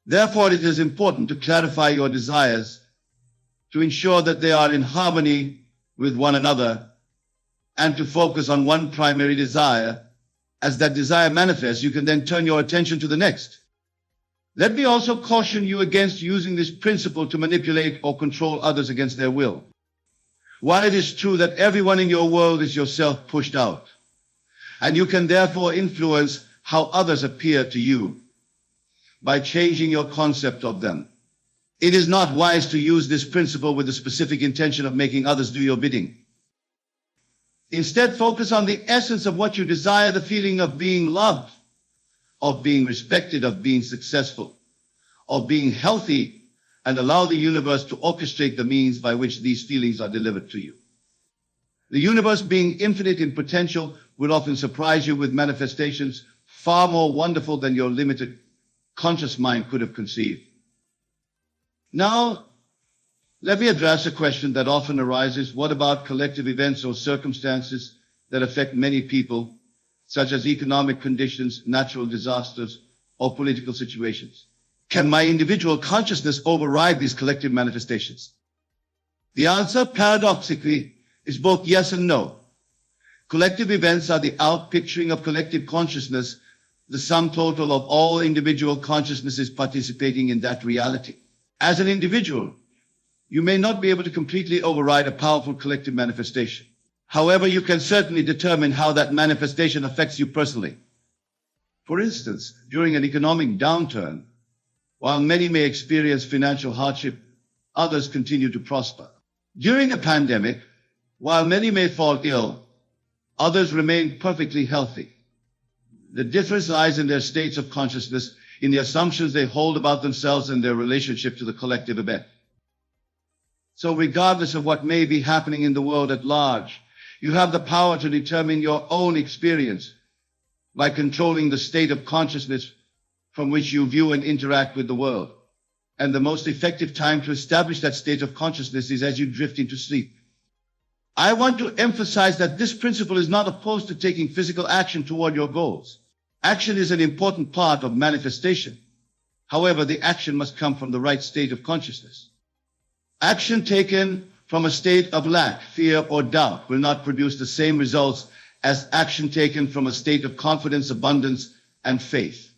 Therefore, it is important to clarify your desires to ensure that they are in harmony with one another, and to focus on one primary desire. As that desire manifests, you can then turn your attention to the next. Let me also caution you against using this principle to manipulate or control others against their will. While it is true that everyone in your world is yourself pushed out, and you can therefore influence how others appear to you by changing your concept of them, it is not wise to use this principle with the specific intention of making others do your bidding. Instead, focus on the essence of what you desire, the feeling of being loved, of being respected, of being successful, of being healthy, and allow the universe to orchestrate the means by which these feelings are delivered to you. The universe, being infinite in potential, will often surprise you with manifestations far more wonderful than your limited conscious mind could have conceived. Now, let me address a question that often arises. What about collective events or circumstances that affect many people, such as economic conditions, natural disasters, or political situations? Can my individual consciousness override these collective manifestations? The answer, paradoxically, is both yes and no. Collective events are the outpicturing of collective consciousness, the sum total of all individual consciousnesses participating in that reality. As an individual, you may not be able to completely override a powerful collective manifestation. However, you can certainly determine how that manifestation affects you personally. For instance, during an economic downturn, while many may experience financial hardship, others continue to prosper. During a pandemic, while many may fall ill, others remain perfectly healthy. The difference lies in their states of consciousness, in the assumptions they hold about themselves and their relationship to the collective event. So regardless of what may be happening in the world at large, you have the power to determine your own experience by controlling the state of consciousness from which you view and interact with the world. And the most effective time to establish that state of consciousness is as you drift into sleep. I want to emphasize that this principle is not opposed to taking physical action toward your goals. Action is an important part of manifestation. However, the action must come from the right state of consciousness. Action taken from a state of lack, fear, or doubt will not produce the same results as action taken from a state of confidence, abundance, and faith.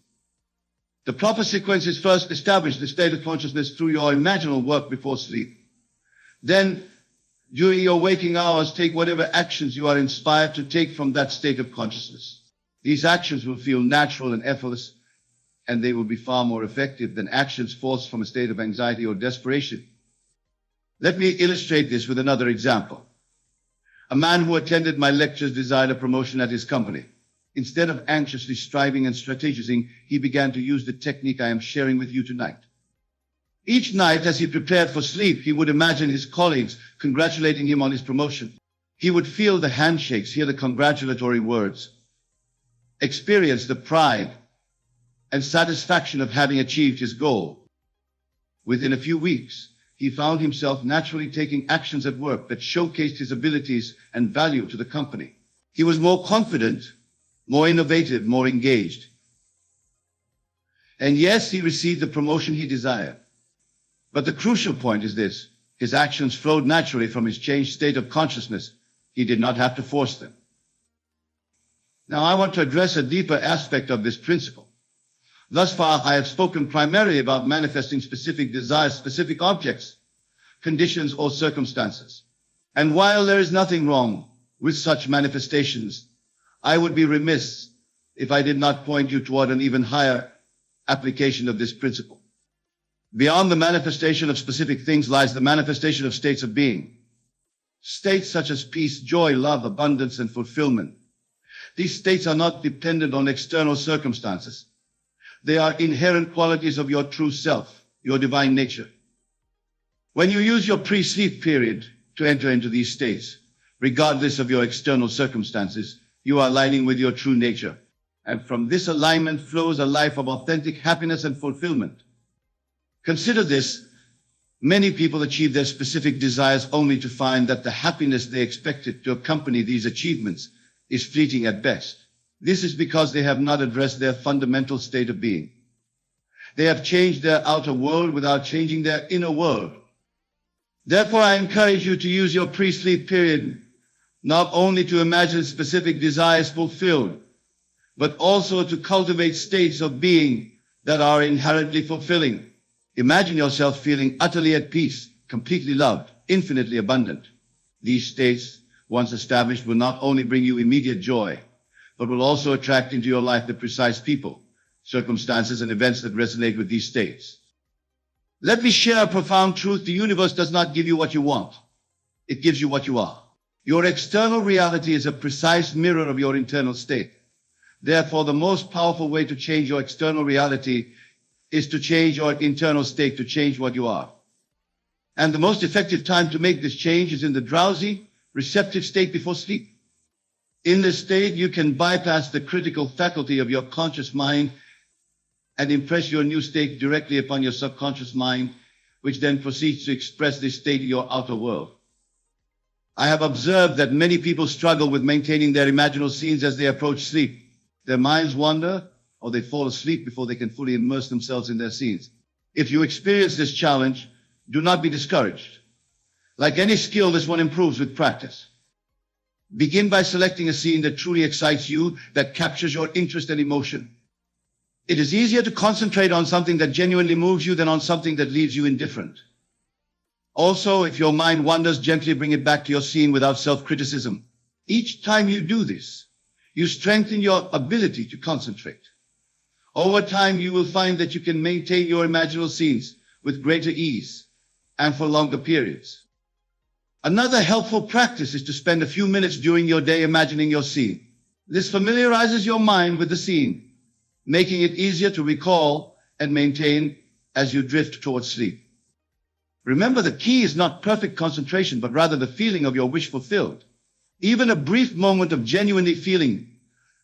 The proper sequence is: first, establish the state of consciousness through your imaginal work before sleep. Then, during your waking hours, take whatever actions you are inspired to take from that state of consciousness. These actions will feel natural and effortless, and they will be far more effective than actions forced from a state of anxiety or desperation. Let me illustrate this with another example. A man who attended my lectures desired a promotion at his company. Instead of anxiously striving and strategizing, he began to use the technique I am sharing with you tonight. Each night, as he prepared for sleep, he would imagine his colleagues congratulating him on his promotion. He would feel the handshakes, hear the congratulatory words, experience the pride and satisfaction of having achieved his goal. Within a few weeks, he found himself naturally taking actions at work that showcased his abilities and value to the company. He was more confident, more innovative, more engaged. And yes, he received the promotion he desired. But the crucial point is this: his actions flowed naturally from his changed state of consciousness. He did not have to force them. Now, I want to address a deeper aspect of this principle. Thus far, I have spoken primarily about manifesting specific desires, specific objects, conditions, or circumstances. And while there is nothing wrong with such manifestations, I would be remiss if I did not point you toward an even higher application of this principle. Beyond the manifestation of specific things lies the manifestation of states of being. States such as peace, joy, love, abundance, and fulfillment. These states are not dependent on external circumstances. They are inherent qualities of your true self, your divine nature. When you use your pre-sleep period to enter into these states, regardless of your external circumstances, you are aligning with your true nature. And from this alignment flows a life of authentic happiness and fulfillment. Consider this. Many people achieve their specific desires only to find that the happiness they expected to accompany these achievements is fleeting at best. This is because they have not addressed their fundamental state of being. They have changed their outer world without changing their inner world. Therefore, I encourage you to use your pre-sleep period not only to imagine specific desires fulfilled, but also to cultivate states of being that are inherently fulfilling. Imagine yourself feeling utterly at peace, completely loved, infinitely abundant. These states, once established, will not only bring you immediate joy, but will also attract into your life the precise people, circumstances, and events that resonate with these states. Let me share a profound truth. The universe does not give you what you want. It gives you what you are. Your external reality is a precise mirror of your internal state. Therefore, the most powerful way to change your external reality is to change your internal state, to change what you are. And the most effective time to make this change is in the drowsy, receptive state before sleep. In this state, you can bypass the critical faculty of your conscious mind and impress your new state directly upon your subconscious mind, which then proceeds to express this state in your outer world. I have observed that many people struggle with maintaining their imaginal scenes as they approach sleep. Their minds wander, or they fall asleep before they can fully immerse themselves in their scenes. If you experience this challenge, do not be discouraged. Like any skill, this one improves with practice. Begin by selecting a scene that truly excites you, that captures your interest and emotion. It is easier to concentrate on something that genuinely moves you than on something that leaves you indifferent. Also, if your mind wanders, gently bring it back to your scene without self-criticism. Each time you do this, you strengthen your ability to concentrate. Over time, you will find that you can maintain your imaginal scenes with greater ease and for longer periods. Another helpful practice is to spend a few minutes during your day imagining your scene. This familiarizes your mind with the scene, making it easier to recall and maintain as you drift towards sleep. Remember, the key is not perfect concentration, but rather the feeling of your wish fulfilled. Even a brief moment of genuinely feeling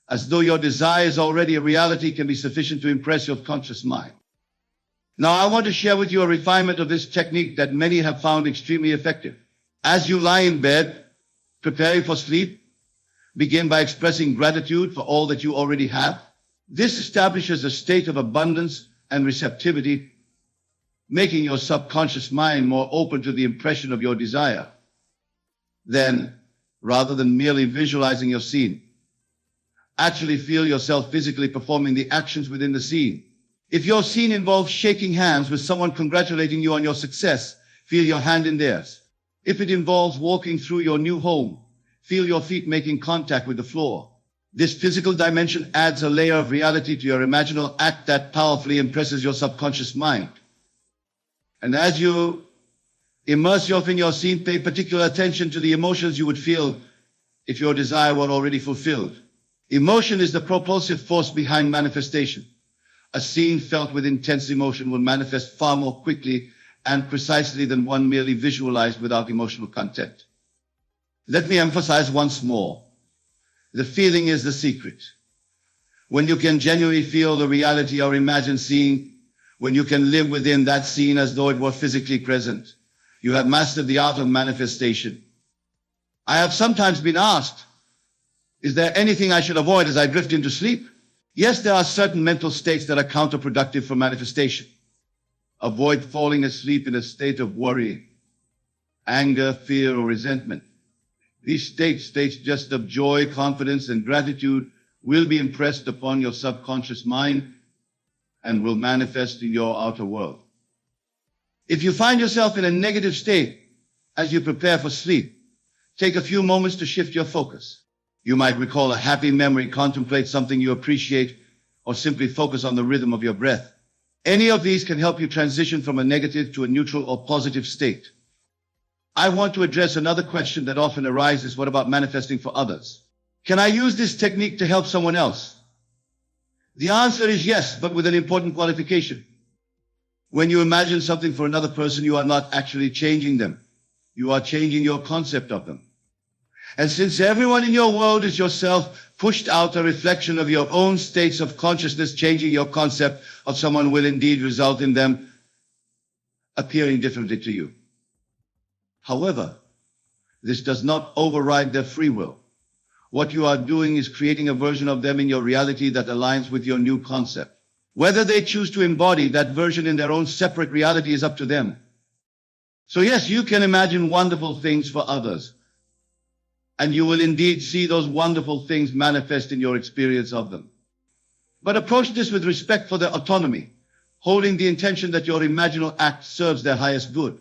as though your desire is already a reality can be sufficient to impress your conscious mind. Now, I want to share with you a refinement of this technique that many have found extremely effective. As you lie in bed, preparing for sleep, begin by expressing gratitude for all that you already have. This establishes a state of abundance and receptivity, making your subconscious mind more open to the impression of your desire. Then, rather than merely visualizing your scene, actually feel yourself physically performing the actions within the scene. If your scene involves shaking hands with someone congratulating you on your success, feel your hand in theirs. If it involves walking through your new home, feel your feet making contact with the floor. This physical dimension adds a layer of reality to your imaginal act that powerfully impresses your subconscious mind. And as you immerse yourself in your scene, pay particular attention to the emotions you would feel if your desire were already fulfilled. Emotion is the propulsive force behind manifestation. A scene felt with intense emotion will manifest far more quickly and precisely than one merely visualized without emotional content. Let me emphasize once more. The feeling is the secret. When you can genuinely feel the reality or imagine seeing, when you can live within that scene as though it were physically present, you have mastered the art of manifestation. I have sometimes been asked, is there anything I should avoid as I drift into sleep? Yes, there are certain mental states that are counterproductive for manifestation. Avoid falling asleep in a state of worry, anger, fear, or resentment. These states just of joy, confidence, and gratitude will be impressed upon your subconscious mind and will manifest in your outer world. If you find yourself in a negative state as you prepare for sleep, take a few moments to shift your focus. You might recall a happy memory, contemplate something you appreciate, or simply focus on the rhythm of your breath. Any of these can help you transition from a negative to a neutral or positive state. I want to address another question that often arises: what about manifesting for others? Can I use this technique to help someone else? The answer is yes, but with an important qualification. When you imagine something for another person, you are not actually changing them. You are changing your concept of them. And since everyone in your world is yourself, pushed out a reflection of your own states of consciousness, changing your concept of someone will indeed result in them appearing differently to you. However, this does not override their free will. What you are doing is creating a version of them in your reality that aligns with your new concept. Whether they choose to embody that version in their own separate reality is up to them. So yes, you can imagine wonderful things for others, and you will indeed see those wonderful things manifest in your experience of them. But approach this with respect for their autonomy, holding the intention that your imaginal act serves their highest good.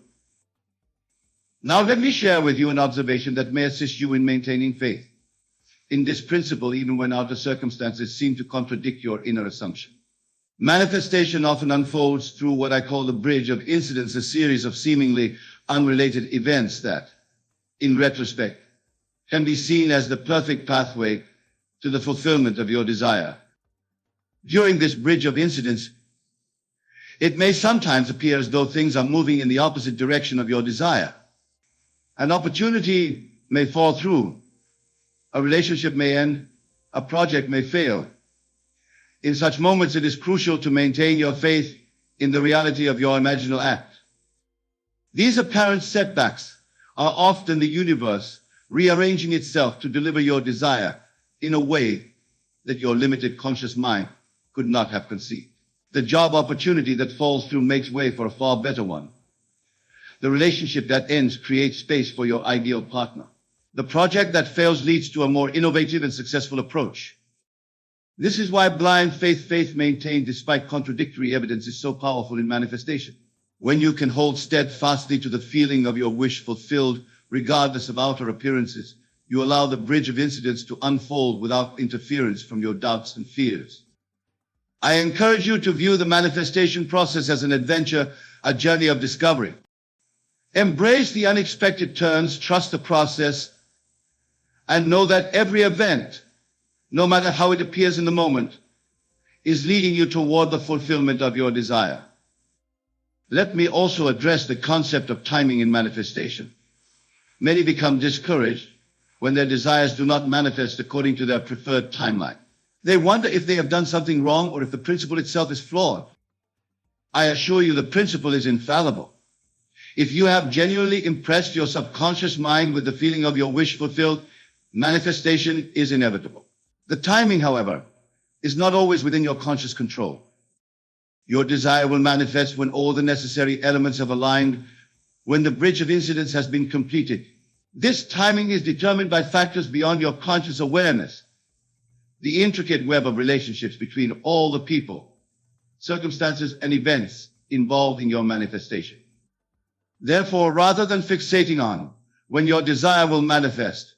Now let me share with you an observation that may assist you in maintaining faith in this principle, even when outer circumstances seem to contradict your inner assumption. Manifestation often unfolds through what I call the bridge of incidents, a series of seemingly unrelated events that, in retrospect, can be seen as the perfect pathway to the fulfillment of your desire. During this bridge of incidents, it may sometimes appear as though things are moving in the opposite direction of your desire. An opportunity may fall through, a relationship may end, a project may fail. In such moments, it is crucial to maintain your faith in the reality of your imaginal act. These apparent setbacks are often the universe rearranging itself to deliver your desire in a way that your limited conscious mind could not have conceived. The job opportunity that falls through makes way for a far better one. The relationship that ends creates space for your ideal partner. The project that fails leads to a more innovative and successful approach. This is why blind faith maintained despite contradictory evidence is so powerful in manifestation. When you can hold steadfastly to the feeling of your wish fulfilled, regardless of outer appearances, you allow the bridge of incidents to unfold without interference from your doubts and fears. I encourage you to view the manifestation process as an adventure, a journey of discovery. Embrace the unexpected turns, trust the process, and know that every event, no matter how it appears in the moment, is leading you toward the fulfillment of your desire. Let me also address the concept of timing in manifestation. Many become discouraged when their desires do not manifest according to their preferred timeline. They wonder if they have done something wrong or if the principle itself is flawed. I assure you the principle is infallible. If you have genuinely impressed your subconscious mind with the feeling of your wish fulfilled, manifestation is inevitable. The timing, however, is not always within your conscious control. Your desire will manifest when all the necessary elements have aligned, when the bridge of incidents has been completed. This timing is determined by factors beyond your conscious awareness. The intricate web of relationships between all the people, circumstances, and events involved in your manifestation. Therefore, rather than fixating on when your desire will manifest,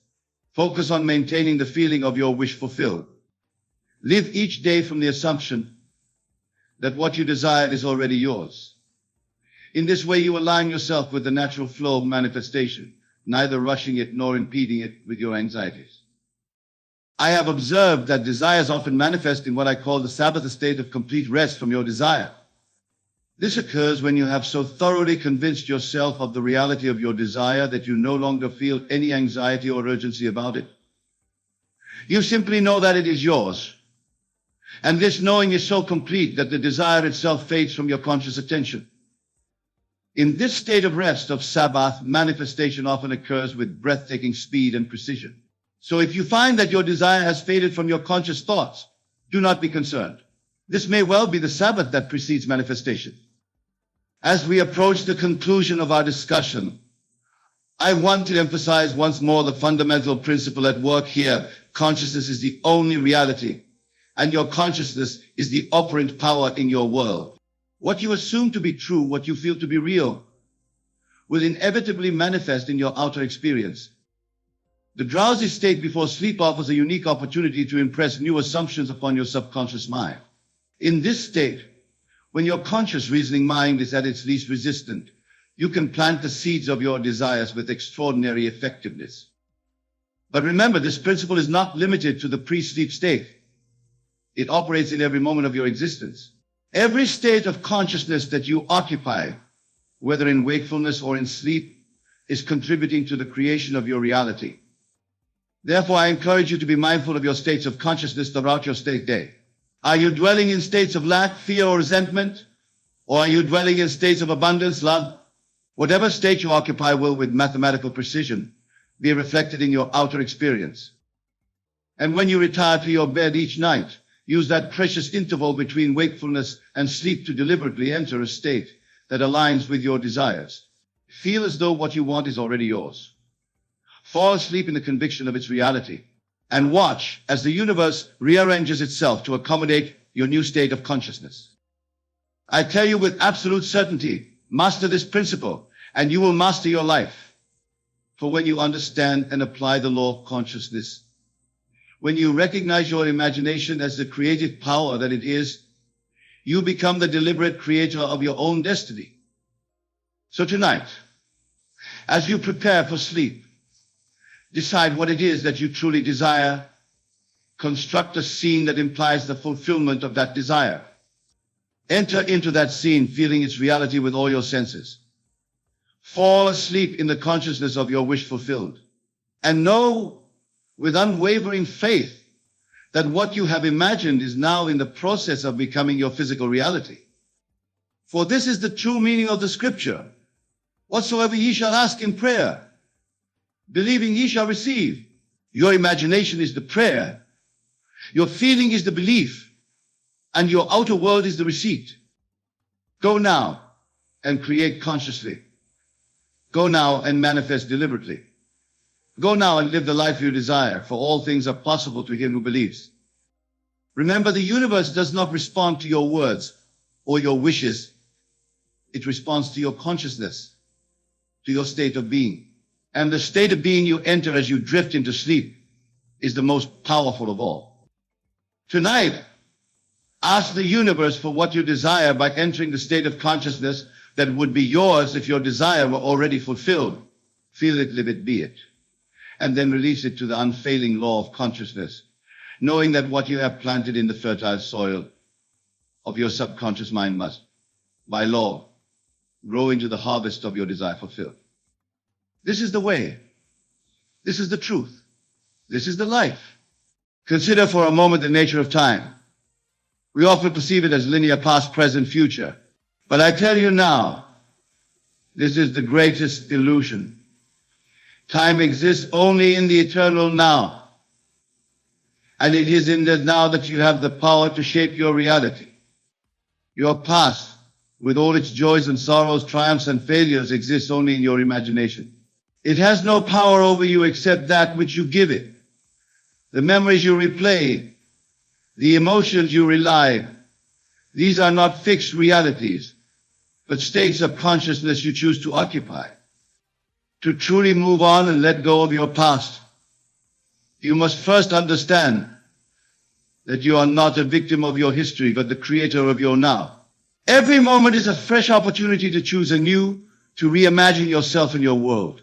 focus on maintaining the feeling of your wish fulfilled. Live each day from the assumption that what you desire is already yours. In this way, you align yourself with the natural flow of manifestation, neither rushing it nor impeding it with your anxieties. I have observed that desires often manifest in what I call the Sabbath state of complete rest from your desire. This occurs when you have so thoroughly convinced yourself of the reality of your desire that you no longer feel any anxiety or urgency about it. You simply know that it is yours. And this knowing is so complete that the desire itself fades from your conscious attention. In this state of rest, of Sabbath, manifestation often occurs with breathtaking speed and precision. So if you find that your desire has faded from your conscious thoughts, do not be concerned. This may well be the Sabbath that precedes manifestation. As we approach the conclusion of our discussion, I want to emphasize once more the fundamental principle at work here. Consciousness is the only reality, and your consciousness is the operant power in your world. What you assume to be true, what you feel to be real, will inevitably manifest in your outer experience. The drowsy state before sleep offers a unique opportunity to impress new assumptions upon your subconscious mind. In this state, when your conscious reasoning mind is at its least resistant, you can plant the seeds of your desires with extraordinary effectiveness. But remember, this principle is not limited to the pre-sleep state. It operates in every moment of your existence. Every state of consciousness that you occupy, whether in wakefulness or in sleep, is contributing to the creation of your reality. Therefore, I encourage you to be mindful of your states of consciousness throughout your state day. Are you dwelling in states of lack, fear, or resentment? Or are you dwelling in states of abundance, love? Whatever state you occupy will, with mathematical precision, be reflected in your outer experience. And when you retire to your bed each night, use that precious interval between wakefulness and sleep to deliberately enter a state that aligns with your desires. Feel as though what you want is already yours. Fall asleep in the conviction of its reality, and watch as the universe rearranges itself to accommodate your new state of consciousness. I tell you with absolute certainty, master this principle, and you will master your life. For when you understand and apply the law of consciousness, when you recognize your imagination as the creative power that it is, you become the deliberate creator of your own destiny. So tonight, as you prepare for sleep, decide what it is that you truly desire. Construct a scene that implies the fulfillment of that desire. Enter into that scene feeling its reality with all your senses. Fall asleep in the consciousness of your wish fulfilled. And know with unwavering faith that what you have imagined is now in the process of becoming your physical reality. For this is the true meaning of the scripture. Whatsoever ye shall ask in prayer, believing ye shall receive. Your imagination is the prayer. Your feeling is the belief. And your outer world is the receipt. Go now and create consciously. Go now and manifest deliberately. Go now and live the life you desire, for all things are possible to him who believes. Remember, the universe does not respond to your words or your wishes. It responds to your consciousness, to your state of being. And the state of being you enter as you drift into sleep is the most powerful of all. Tonight, ask the universe for what you desire by entering the state of consciousness that would be yours if your desire were already fulfilled. Feel it, live it, be it. And then release it to the unfailing law of consciousness, knowing that what you have planted in the fertile soil of your subconscious mind must, by law, grow into the harvest of your desire fulfilled. This is the way. This is the truth. This is the life. Consider for a moment the nature of time. We often perceive it as linear past, present, future. But I tell you now, this is the greatest illusion. Time exists only in the eternal now. And it is in the now that you have the power to shape your reality. Your past, with all its joys and sorrows, triumphs and failures, exists only in your imagination. It has no power over you except that which you give it. The memories you replay, the emotions you rely, these are not fixed realities, but states of consciousness you choose to occupy. To truly move on and let go of your past, you must first understand that you are not a victim of your history, but the creator of your now. Every moment is a fresh opportunity to choose anew, to reimagine yourself and your world.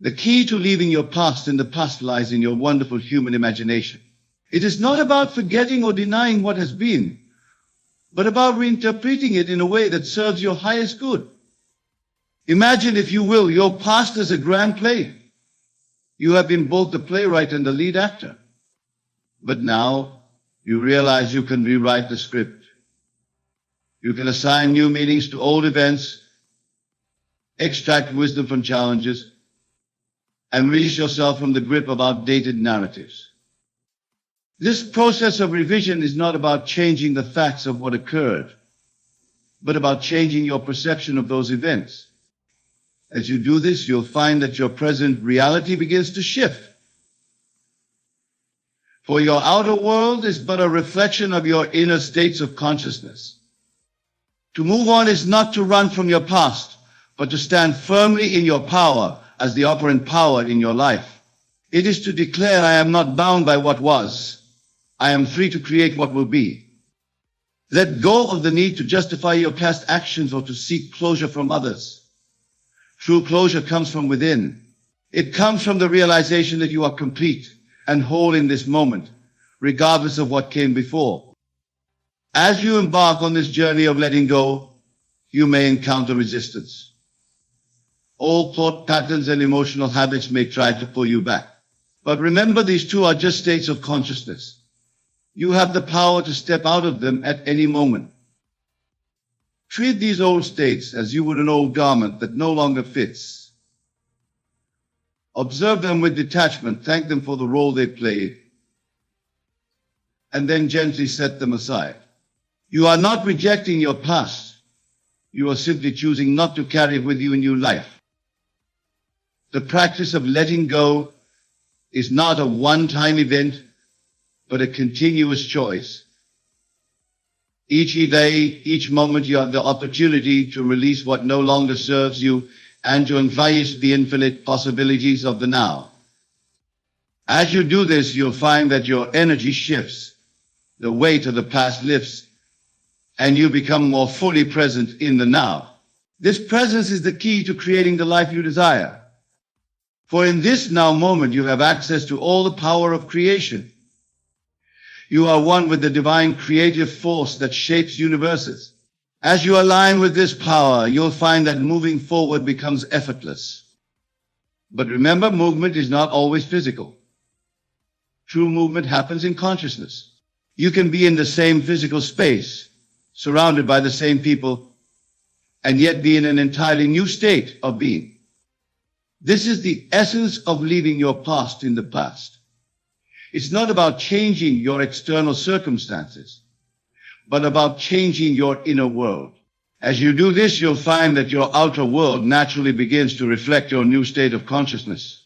The key to leaving your past in the past lies in your wonderful human imagination. It is not about forgetting or denying what has been, but about reinterpreting it in a way that serves your highest good. Imagine, if you will, your past as a grand play. You have been both the playwright and the lead actor. But now you realize you can rewrite the script. You can assign new meanings to old events, extract wisdom from challenges, and release yourself from the grip of outdated narratives. This process of revision is not about changing the facts of what occurred, but about changing your perception of those events. As you do this, you'll find that your present reality begins to shift. For your outer world is but a reflection of your inner states of consciousness. To move on is not to run from your past, but to stand firmly in your power as the operant power in your life. It is to declare, I am not bound by what was. I am free to create what will be. Let go of the need to justify your past actions or to seek closure from others. True closure comes from within. It comes from the realization that you are complete and whole in this moment, regardless of what came before. As you embark on this journey of letting go, you may encounter resistance. Old thought patterns and emotional habits may try to pull you back. But remember, these two are just states of consciousness. You have the power to step out of them at any moment. Treat these old states as you would an old garment that no longer fits. Observe them with detachment, thank them for the role they play, and then gently set them aside. You are not rejecting your past. You are simply choosing not to carry it with you in new life. The practice of letting go is not a one-time event, but a continuous choice. Each day, each moment, you have the opportunity to release what no longer serves you and to embrace the infinite possibilities of the now. As you do this, you'll find that your energy shifts, the weight of the past lifts, and you become more fully present in the now. This presence is the key to creating the life you desire. For in this now moment, you have access to all the power of creation. You are one with the divine creative force that shapes universes. As you align with this power, you'll find that moving forward becomes effortless. But remember, movement is not always physical. True movement happens in consciousness. You can be in the same physical space, surrounded by the same people, and yet be in an entirely new state of being. This is the essence of leaving your past in the past. It's not about changing your external circumstances, but about changing your inner world. As you do this, you'll find that your outer world naturally begins to reflect your new state of consciousness.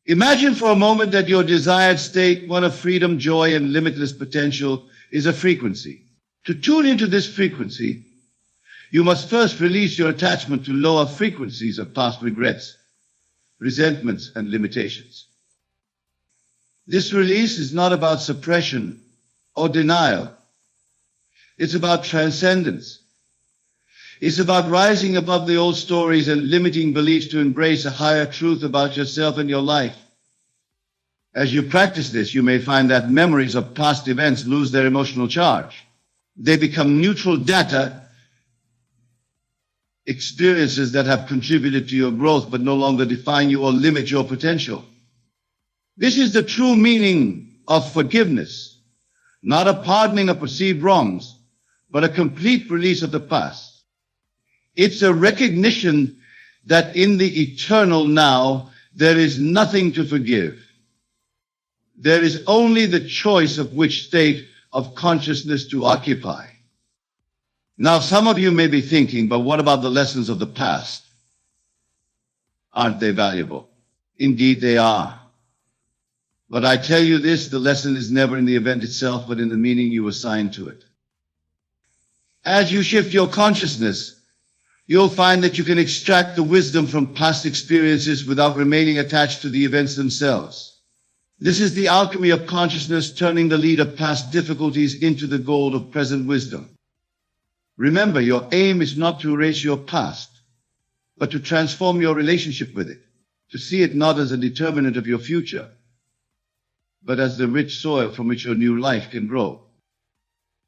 Imagine for a moment that your desired state, one of freedom, joy, and limitless potential, is a frequency. To tune into this frequency, you must first release your attachment to lower frequencies of past regrets, resentments, and limitations. This release is not about suppression or denial. It's about transcendence. It's about rising above the old stories and limiting beliefs to embrace a higher truth about yourself and your life. As you practice this, you may find that memories of past events lose their emotional charge. They become neutral data, experiences that have contributed to your growth but no longer define you or limit your potential. This is the true meaning of forgiveness, not a pardoning of perceived wrongs, but a complete release of the past. It's a recognition that in the eternal now, there is nothing to forgive. There is only the choice of which state of consciousness to occupy. Now, some of you may be thinking, but what about the lessons of the past? Aren't they valuable? Indeed, they are. But I tell you this, the lesson is never in the event itself, but in the meaning you assign to it. As you shift your consciousness, you'll find that you can extract the wisdom from past experiences without remaining attached to the events themselves. This is the alchemy of consciousness, turning the lead of past difficulties into the gold of present wisdom. Remember, your aim is not to erase your past, but to transform your relationship with it, to see it not as a determinant of your future, but as the rich soil from which your new life can grow.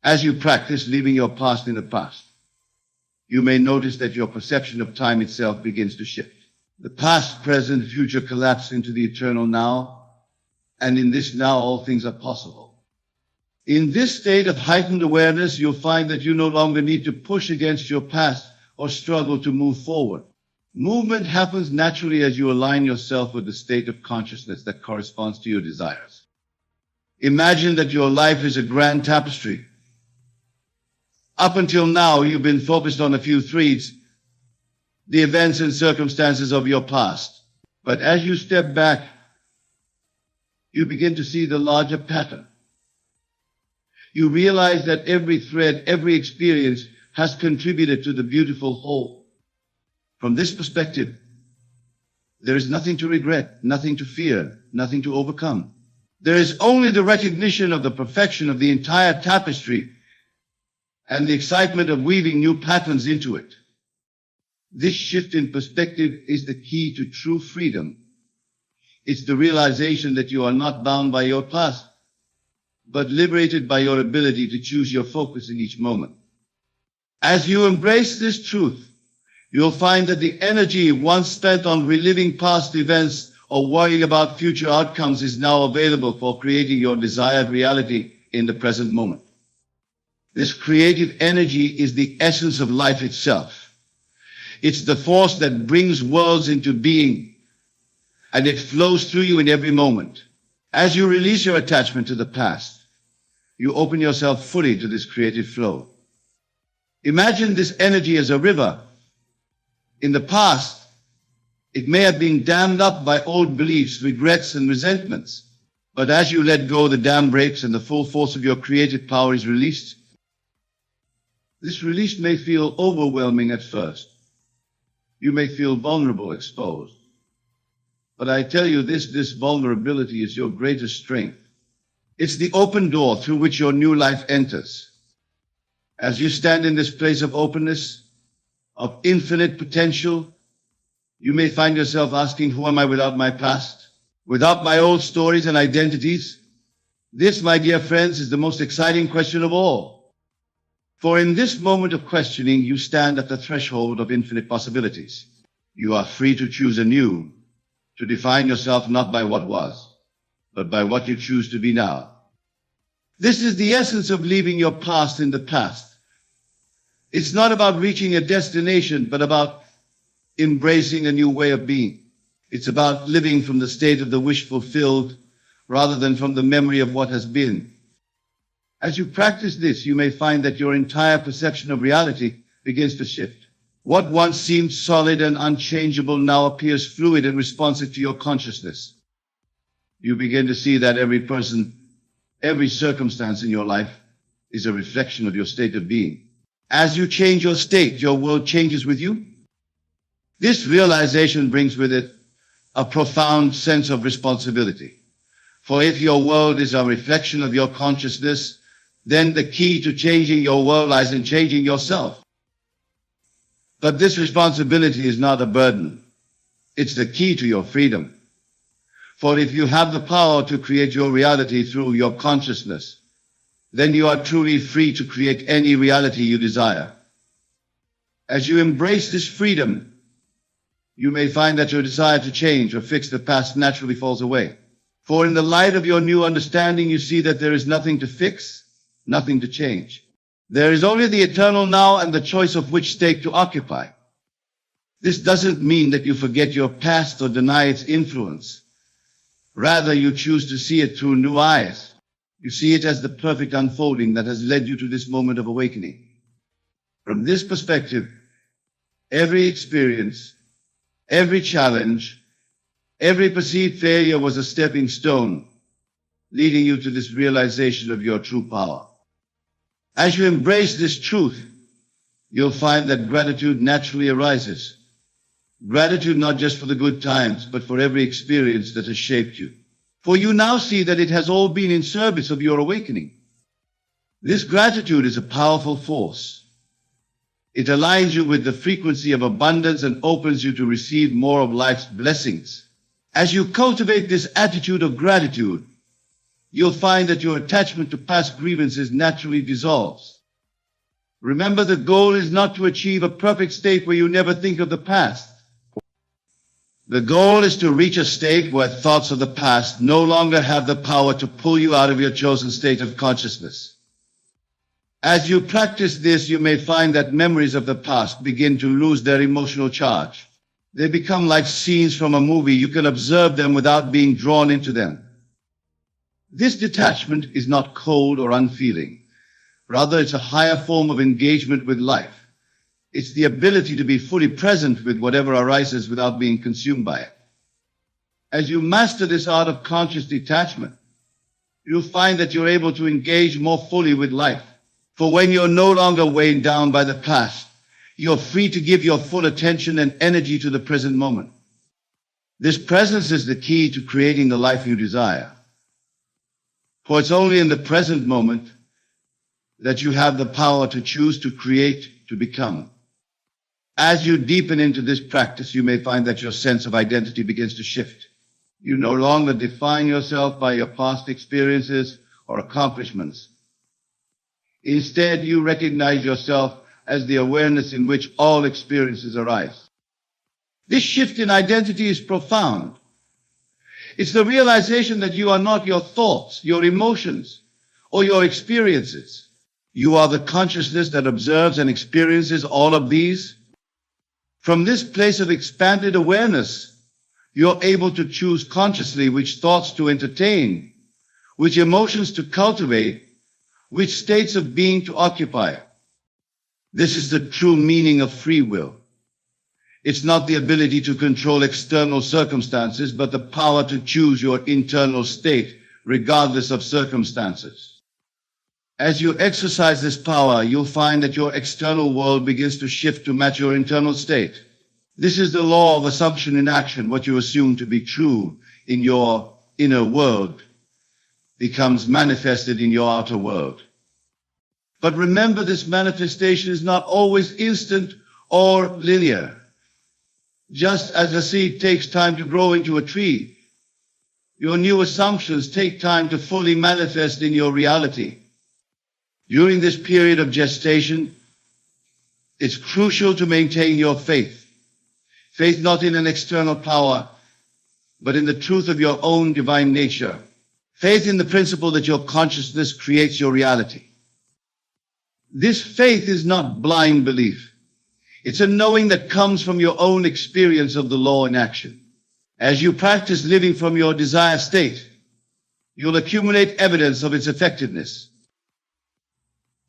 As you practice leaving your past in the past, you may notice that your perception of time itself begins to shift. The past, present, future collapse into the eternal now, and in this now all things are possible. In this state of heightened awareness, you'll find that you no longer need to push against your past or struggle to move forward. Movement happens naturally as you align yourself with the state of consciousness that corresponds to your desires. Imagine that your life is a grand tapestry. Up until now, you've been focused on a few threads, the events and circumstances of your past. But as you step back, you begin to see the larger pattern. You realize that every thread, every experience has contributed to the beautiful whole. From this perspective, there is nothing to regret, nothing to fear, nothing to overcome. There is only the recognition of the perfection of the entire tapestry and the excitement of weaving new patterns into it. This shift in perspective is the key to true freedom. It's the realization that you are not bound by your past, but liberated by your ability to choose your focus in each moment. As you embrace this truth, you'll find that the energy once spent on reliving past events or worrying about future outcomes is now available for creating your desired reality in the present moment. This creative energy is the essence of life itself. It's the force that brings worlds into being, and it flows through you in every moment. As you release your attachment to the past, you open yourself fully to this creative flow. Imagine this energy as a river. In the past, it may have been dammed up by old beliefs, regrets, and resentments. But as you let go, the dam breaks and the full force of your creative power is released. This release may feel overwhelming at first. You may feel vulnerable, exposed. But I tell you this vulnerability is your greatest strength. It's the open door through which your new life enters. As you stand in this place of openness, of infinite potential, you may find yourself asking, who am I without my past? Without my old stories and identities? This, my dear friends, is the most exciting question of all. For in this moment of questioning, you stand at the threshold of infinite possibilities. You are free to choose anew, to define yourself not by what was, but by what you choose to be now. This is the essence of leaving your past in the past. It's not about reaching a destination, but about embracing a new way of being. It's about living from the state of the wish fulfilled rather than from the memory of what has been. As you practice this, you may find that your entire perception of reality begins to shift. What once seemed solid and unchangeable now appears fluid and responsive to your consciousness. You begin to see that every person, every circumstance in your life is a reflection of your state of being. As you change your state, your world changes with you. This realization brings with it a profound sense of responsibility. For if your world is a reflection of your consciousness, then the key to changing your world lies in changing yourself. But this responsibility is not a burden. It's the key to your freedom. For if you have the power to create your reality through your consciousness, then you are truly free to create any reality you desire. As you embrace this freedom, you may find that your desire to change or fix the past naturally falls away. For in the light of your new understanding, you see that there is nothing to fix, nothing to change. There is only the eternal now and the choice of which state to occupy. This doesn't mean that you forget your past or deny its influence. Rather, you choose to see it through new eyes. You see it as the perfect unfolding that has led you to this moment of awakening. From this perspective, every experience, every challenge, every perceived failure was a stepping stone, leading you to this realization of your true power. As you embrace this truth, you'll find that gratitude naturally arises. Gratitude not just for the good times, but for every experience that has shaped you. For you now see that it has all been in service of your awakening. This gratitude is a powerful force. It aligns you with the frequency of abundance and opens you to receive more of life's blessings. As you cultivate this attitude of gratitude, you'll find that your attachment to past grievances naturally dissolves. Remember, the goal is not to achieve a perfect state where you never think of the past. The goal is to reach a state where thoughts of the past no longer have the power to pull you out of your chosen state of consciousness. As you practice this, you may find that memories of the past begin to lose their emotional charge. They become like scenes from a movie. You can observe them without being drawn into them. This detachment is not cold or unfeeling. Rather, it's a higher form of engagement with life. It's the ability to be fully present with whatever arises without being consumed by it. As you master this art of conscious detachment, you'll find that you're able to engage more fully with life. For when you're no longer weighed down by the past, you're free to give your full attention and energy to the present moment. This presence is the key to creating the life you desire. For it's only in the present moment that you have the power to choose to create, to become. As you deepen into this practice, you may find that your sense of identity begins to shift. You no longer define yourself by your past experiences or accomplishments. Instead, you recognize yourself as the awareness in which all experiences arise. This shift in identity is profound. It's the realization that you are not your thoughts, your emotions, or your experiences. You are the consciousness that observes and experiences all of these. From this place of expanded awareness, you're able to choose consciously which thoughts to entertain, which emotions to cultivate, which states of being to occupy. This is the true meaning of free will. It's not the ability to control external circumstances, but the power to choose your internal state, regardless of circumstances. As you exercise this power, you'll find that your external world begins to shift to match your internal state. This is the law of assumption in action. What you assume to be true in your inner world becomes manifested in your outer world. But remember, this manifestation is not always instant or linear. Just as a seed takes time to grow into a tree, your new assumptions take time to fully manifest in your reality. During this period of gestation, it's crucial to maintain your faith. Faith not in an external power, but in the truth of your own divine nature. Faith in the principle that your consciousness creates your reality. This faith is not blind belief. It's a knowing that comes from your own experience of the law in action. As you practice living from your desired state, you'll accumulate evidence of its effectiveness.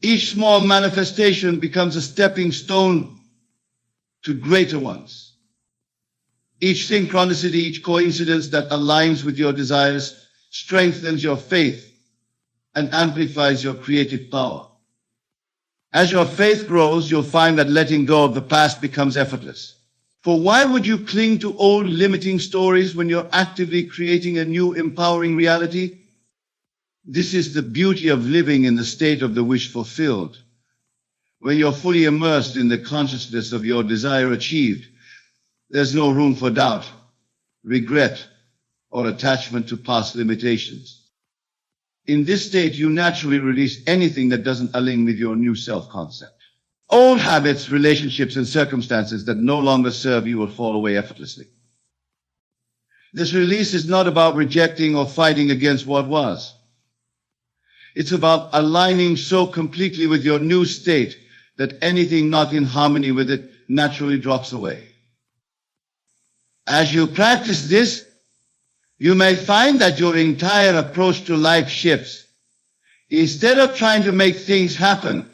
Each small manifestation becomes a stepping stone to greater ones. Each synchronicity, each coincidence that aligns with your desires strengthens your faith and amplifies your creative power. As your faith grows, you'll find that letting go of the past becomes effortless. For why would you cling to old limiting stories when you're actively creating a new empowering reality? This is the beauty of living in the state of the wish fulfilled. When you're fully immersed in the consciousness of your desire achieved, there's no room for doubt, regret, or attachment to past limitations. In this state, you naturally release anything that doesn't align with your new self-concept. Old habits, relationships, and circumstances that no longer serve you will fall away effortlessly. This release is not about rejecting or fighting against what was. It's about aligning so completely with your new state that anything not in harmony with it naturally drops away. As you practice this, you may find that your entire approach to life shifts. Instead of trying to make things happen,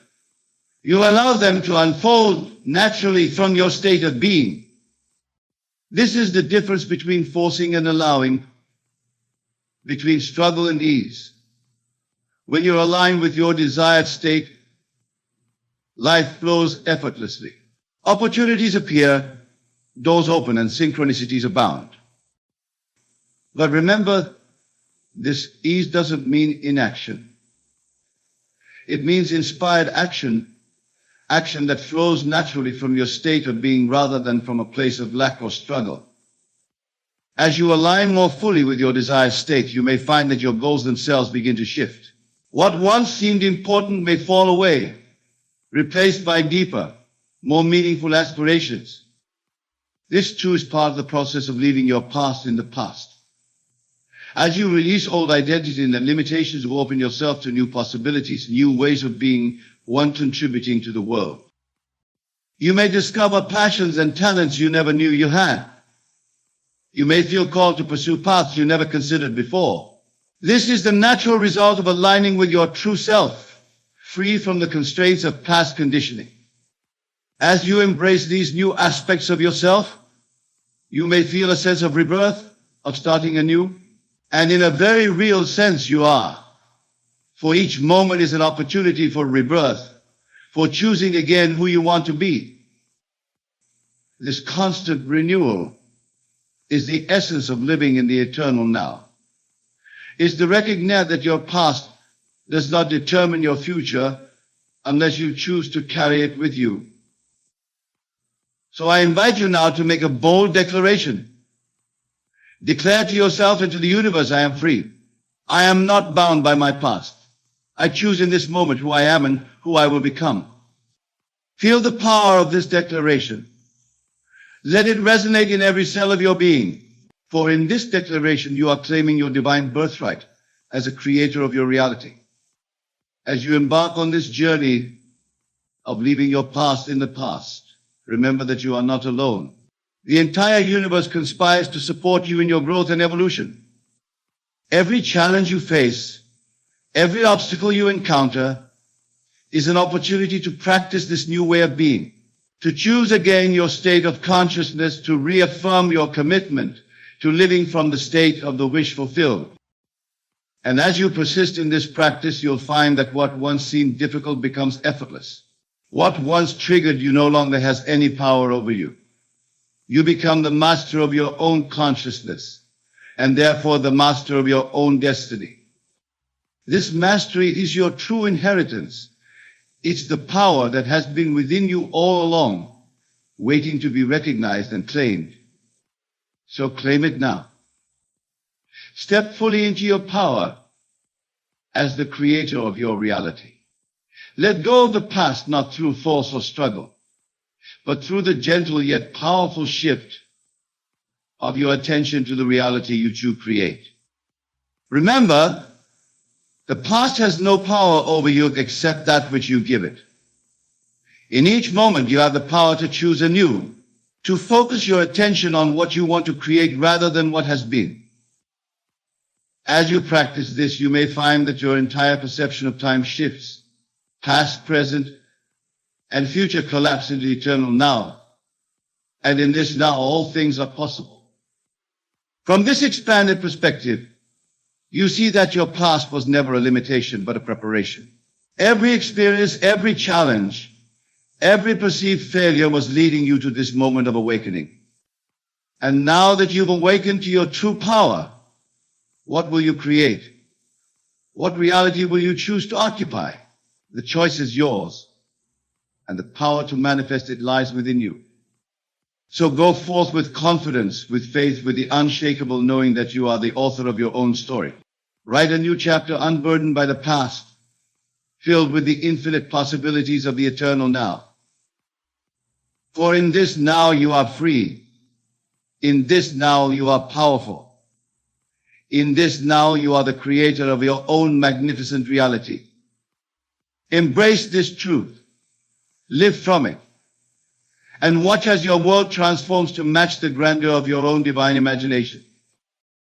you allow them to unfold naturally from your state of being. This is the difference between forcing and allowing, between struggle and ease. When you're aligned with your desired state, life flows effortlessly. Opportunities appear, doors open, and synchronicities abound. But remember, this ease doesn't mean inaction. It means inspired action, action that flows naturally from your state of being rather than from a place of lack or struggle. As you align more fully with your desired state, you may find that your goals themselves begin to shift. What once seemed important may fall away, replaced by deeper, more meaningful aspirations. This too is part of the process of leaving your past in the past. As you release old identity and the limitations, you open yourself to new possibilities, new ways of being, one contributing to the world. You may discover passions and talents you never knew you had. You may feel called to pursue paths you never considered before. This is the natural result of aligning with your true self, free from the constraints of past conditioning. As you embrace these new aspects of yourself, you may feel a sense of rebirth, of starting anew. And in a very real sense, you are. For each moment is an opportunity for rebirth, for choosing again who you want to be. This constant renewal is the essence of living in the eternal now. It's to recognize that your past does not determine your future unless you choose to carry it with you. So I invite you now to make a bold declaration. Declare to yourself and to the universe, I am free. I am not bound by my past. I choose in this moment who I am and who I will become. Feel the power of this declaration. Let it resonate in every cell of your being. For in this declaration, you are claiming your divine birthright as a creator of your reality. As you embark on this journey of leaving your past in the past, remember that you are not alone. The entire universe conspires to support you in your growth and evolution. Every challenge you face, every obstacle you encounter, is an opportunity to practice this new way of being, to choose again your state of consciousness, to reaffirm your commitment to living from the state of the wish fulfilled. And as you persist in this practice, you'll find that what once seemed difficult becomes effortless. What once triggered you no longer has any power over you. You become the master of your own consciousness, and therefore the master of your own destiny. This mastery is your true inheritance. It's the power that has been within you all along, waiting to be recognized and claimed. So claim it now. Step fully into your power as the creator of your reality. Let go of the past, not through force or struggle, but through the gentle yet powerful shift of your attention to the reality you choose to create. Remember, the past has no power over you except that which you give it. In each moment, you have the power to choose anew, to focus your attention on what you want to create rather than what has been. As you practice this, you may find that your entire perception of time shifts. Past, present, and future collapse into eternal now. And in this now, all things are possible. From this expanded perspective, you see that your past was never a limitation, but a preparation. Every experience, every challenge, every perceived failure was leading you to this moment of awakening. And now that you've awakened to your true power, what will you create? What reality will you choose to occupy? The choice is yours, and the power to manifest it lies within you. So go forth with confidence, with faith, with the unshakable knowing that you are the author of your own story. Write a new chapter unburdened by the past, filled with the infinite possibilities of the eternal now. For in this now you are free. In this now you are powerful. In this now you are the creator of your own magnificent reality. Embrace this truth. Live from it. And watch as your world transforms to match the grandeur of your own divine imagination.